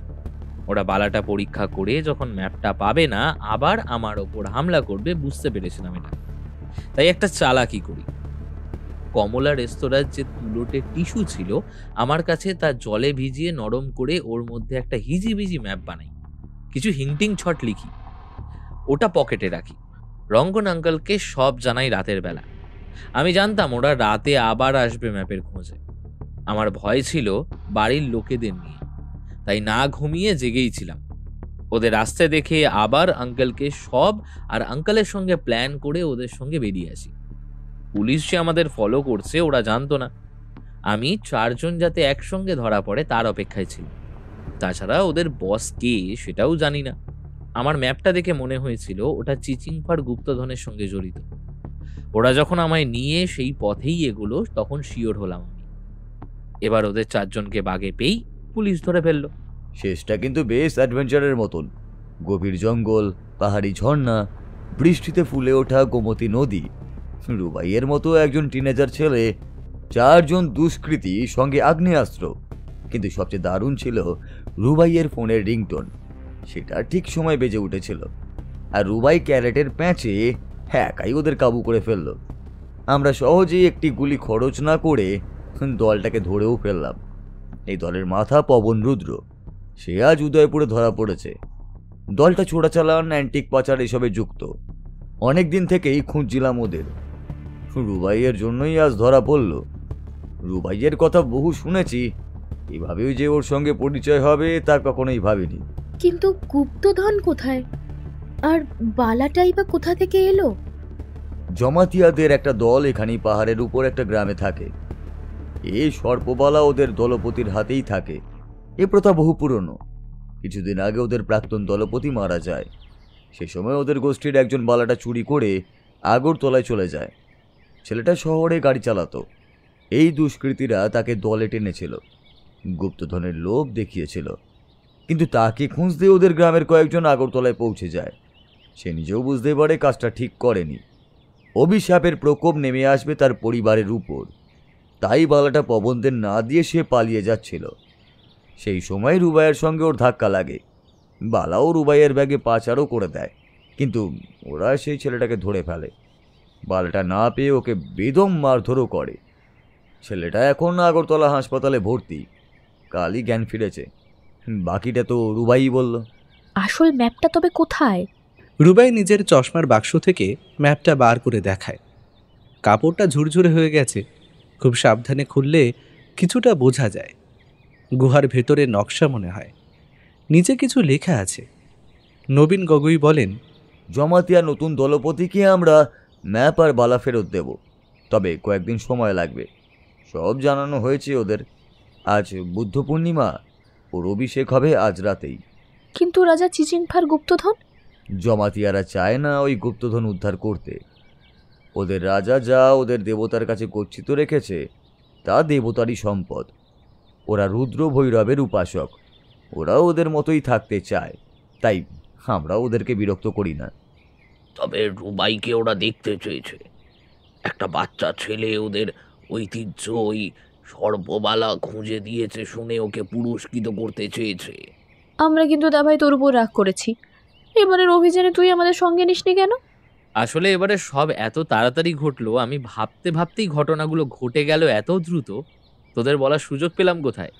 E: ওরা বালাটা পরীক্ষা করে যখন ম্যাপটা পাবে না আবার আমার ওপর হামলা করবে বুঝতে পেরেছিলাম এটা। তাই একটা চালাকি করি। কমলা রেস্তোরাঁর যে তুলোটে টিস্যু ছিল আমার কাছে, তা জলে ভিজিয়ে নরম করে ওর মধ্যে একটা হিজিবিজি ম্যাপ বানাই। কিছু হিন্টিং ছট লিখি, ওটা পকেটে রাখি। রঙ্গন আঙ্কেলকে সব জানাই রাতের বেলা। আমি জানতাম ওরা রাতে আবার আসবে ম্যাপের খোঁজে। আমার ভয় ছিল বাড়ির লোকেদের নিয়ে, তাই না ঘুমিয়ে জেগেই ছিলাম। ওদের আসতে দেখে আবার আঙ্কেলকে সব আর আঙ্কেলের সঙ্গে প্ল্যান করে ওদের সঙ্গে বেরিয়ে আসি। পুলিশ যে আমাদের ফলো করছে ওরা জানতো না। আমি 4 জন যাতে একসঙ্গে ধরা পড়ে তার অপেক্ষায় ছিল। তাছাড়া ওদের বস কে সেটাও জানি না। আমার ম্যাপটা দেখে মনে হয়েছিল ওটা চিচিংফাড় গুপ্তধনের সঙ্গে জড়িত। ওরা যখন আমায় নিয়ে সেই পথেই এগুলো তখন শিওর হলাম আমি। এবার ওদের 4 জনকে বাগে পেয়েই পুলিশ ধরে ফেললো।
L: শেষটা কিন্তু বেশ অ্যাডভেঞ্চারের মতন। গভীর জঙ্গল, পাহাড়ি ঝর্ণা, বৃষ্টিতে ফুলে ওঠা গোমতী নদী, রুবাইয়ের মতো একজন টিনেজার ছেলে, 4 জন দুষ্কৃতী, সঙ্গে আগ্নেয়াস্ত্র। কিন্তু সবচেয়ে দারুণ ছিল রুবাইয়ের ফোনের রিংটোন। সেটা ঠিক সময় বেজে উঠেছিল, আর রুবাই ক্যারেটের প্যাঁচে একাই ওদের কাবু করে ফেলল। আমরা সহজেই একটি গুলি খরচ না করে দলটাকে ধরেও ফেললাম। এই দলের মাথা পবন রুদ্র, সে আজ উদয়পুরে ধরা পড়েছে। দলটা চোরাচালান, অ্যান্টিক পাচার এসবে যুক্ত। অনেক দিন থেকেই খুঁজছিলাম ওদের। রুবাইয়ের জন্যই আজ ধরা পড়ল। রুবাইয়ের কথা বহু শুনেছি, এভাবেও যে ওর সঙ্গে পরিচয় হবে তা কখনোই ভাবিনি।
G: কিন্তু গুপ্তধন কোথায়, আর বালাটাই বা কোথা থেকে এলো?
L: জমাতিয়াদের একটা দল এখানেই পাহাড়ের উপর একটা গ্রামে থাকে। এই সর্পবালা ওদের দলপতির হাতেই থাকে। এ প্রথা বহু পুরনো। কিছুদিন আগে ওদের প্রাক্তন দলপতি মারা যায়। সে সময় ওদের গোষ্ঠীর একজন বালাটা চুরি করে আগরতলায় চলে যায়। ছেলেটা শহরে গাড়ি চালাতো। এই দুষ্কৃতীরা তাকে দলে টেনেছিল, গুপ্তধনের লোভ দেখিয়েছিল। কিন্তু তাকে খুঁজতে ওদের গ্রামের কয়েকজন আগরতলায় পৌঁছে যায়। সে নিজেও বুঝতে পারে কাজটা ঠিক করেনি। অভিশাপের প্রকোপ নেমে আসবে তার পরিবারের উপর। তাই বালাটা পবনদের না দিয়ে সে পালিয়ে যাচ্ছিল। সেই সময় রুবাইয়ের সঙ্গে ওর ধাক্কা লাগে। বালাও রুবাইয়ের ব্যাগে পাচারও করে দেয়, কিন্তু ওরা সেই ছেলেটাকে ধরে ফেলে। বালাটা না পেয়ে ওকে বেদম মারধরও করে। ছেলেটা এখন আগরতলা হাসপাতালে ভর্তি। কালই জ্ঞান ফিরেছে। বাকিটা তো রুবাই বলল।
D: আসল ম্যাপটা তবে কোথায়?
A: রুবাই নিজের চশমার বাক্স থেকে ম্যাপটা বার করে দেখায়। কাপড়টা ঝুরঝুরে হয়ে গেছে। খুব সাবধানে খুললে কিছুটা বোঝা যায়। গুহার ভেতরে নকশা মনে হয়। নিচে কিছু লেখা আছে। নবীন গগৈ বলেন,
L: জমাতিয়া নতুন দলপতিকে আমরা ম্যাপ আর বালা ফেরত দেব, তবে কয়েকদিন সময় লাগবে। সব জানানো হয়েছে ওদের। আজ বুদ্ধ পূর্ণিমা, ওর অভিষেক হবে আজ রাতেই।
D: কিন্তু রাজা চিচিংফার গুপ্তধন?
L: জমাতিয়ারা চায় না ওই গুপ্তধন উদ্ধার করতে। ওদের রাজা যা ওদের দেবতার কাছে গচ্ছিত রেখেছে তা দেবতারই সম্পদ। ওরা রুদ্র ভৈরবের উপাসক। ওরা ওদের মতোই থাকতে চায়, তাই আমরা ওদেরকে বিরক্ত করি না।
E: তবে রুবাইকে ওরা দেখতে চেয়েছে। একটা বাচ্চা ছেলে ওদের ঐতিহ্য ওই সর্ববালা খুঁজে দিয়েছে শুনে ওকে পুরস্কৃত করতে চেয়েছে।
D: আমরা কিন্তু দাভাই তোর উপর রাগ করেছি। এবারের অভিযানে তুই আমাদের সঙ্গে নিসনি কেন?
E: আসলে এবারে সব এত তাড়াতাড়ি ঘটলো, আমি ভাবতে ভাবতেই ঘটনাগুলো ঘটে গেল এত দ্রুত। তোদের বলার সুযোগ পেলাম কোথায়?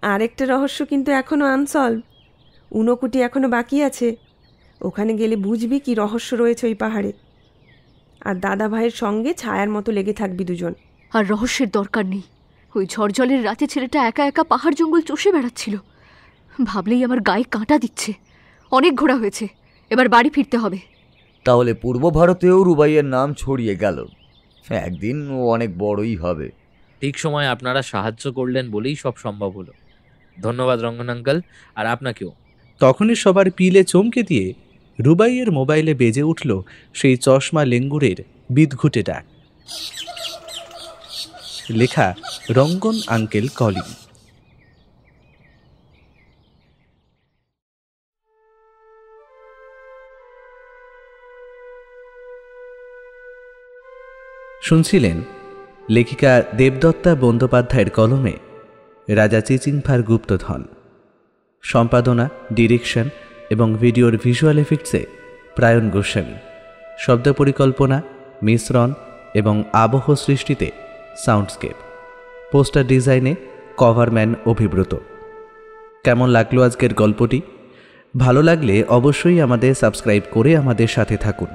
H: আরেকটা রহস্য কিন্তু এখনো আনসলভ। ঊনকোটি এখনো বাকি আছে। ওখানে গেলে বুঝবি কি রহস্য রয়েছে ওই পাহাড়ে। আর দাদা ভাইয়ের সঙ্গে ছায়ার মতো লেগে থাকবি দুজন।
F: আর রহস্যের দরকার নেই। ওই ঝড়জলের রাতে ছেলেটা একা একা পাহাড় জঙ্গল চষে বেড়াচ্ছিল। ভাবলেই আমার গায়ে কাঁটা দিচ্ছে। অনেক ঘোরা হয়েছে, এবার বাড়ি ফিরতে হবে।
L: তাহলে পূর্ব ভারতেও রুবাইয়ের নাম ছড়িয়ে গেল। একদিন ও অনেক বড়ই হবে।
E: ঠিক সময় আপনারা সাহায্য করলেন বলেই সব সম্ভব হলো। ধন্যবাদ রঙ্গন আঙ্কেল, আর আপনাকেও।
A: তখনই সবার পিলে চমকে দিয়ে রুবাইয়ের মোবাইলে বেজে উঠল সেই চশমা লেঙ্গুরের বিদঘুটে ডাক। লেখা রঙ্গন আঙ্কেল কলিং। শুনছিলেন লেখিকা দেবদত্তা বন্দ্যোপাধ্যায়ের কলমে রাজা চিচিংফার গুপ্তধন। সম্পাদনা, ডিরেকশন এবং ভিডিওর ভিজুয়াল এফেক্টসে প্রায়ণ গোস্বামী। শব্দ পরিকল্পনা, মিশ্রণ এবং আবহ সৃষ্টিতে সাউন্ডস্কেপ। পোস্টার ডিজাইনে কভারম্যান অভিব্রত। কেমন লাগলো আজকের গল্পটি? ভালো লাগলে অবশ্যই আমাদের সাবস্ক্রাইব করে আমাদের সাথে থাকুন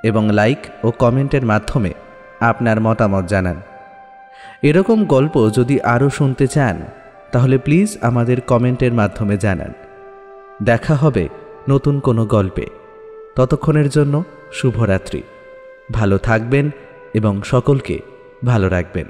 A: এবং লাইক ও কমেন্টের মাধ্যমে আপনার মতামত জানান। এরকম গল্প যদি আরও শুনতে চান তাহলে প্লিজ আমাদের কমেন্টের মাধ্যমে জানান। দেখা হবে নতুন কোনো গল্পে। ততক্ষণের জন্য শুভরাত্রি। ভালো থাকবেন এবং সকলকে ভালো রাখবেন।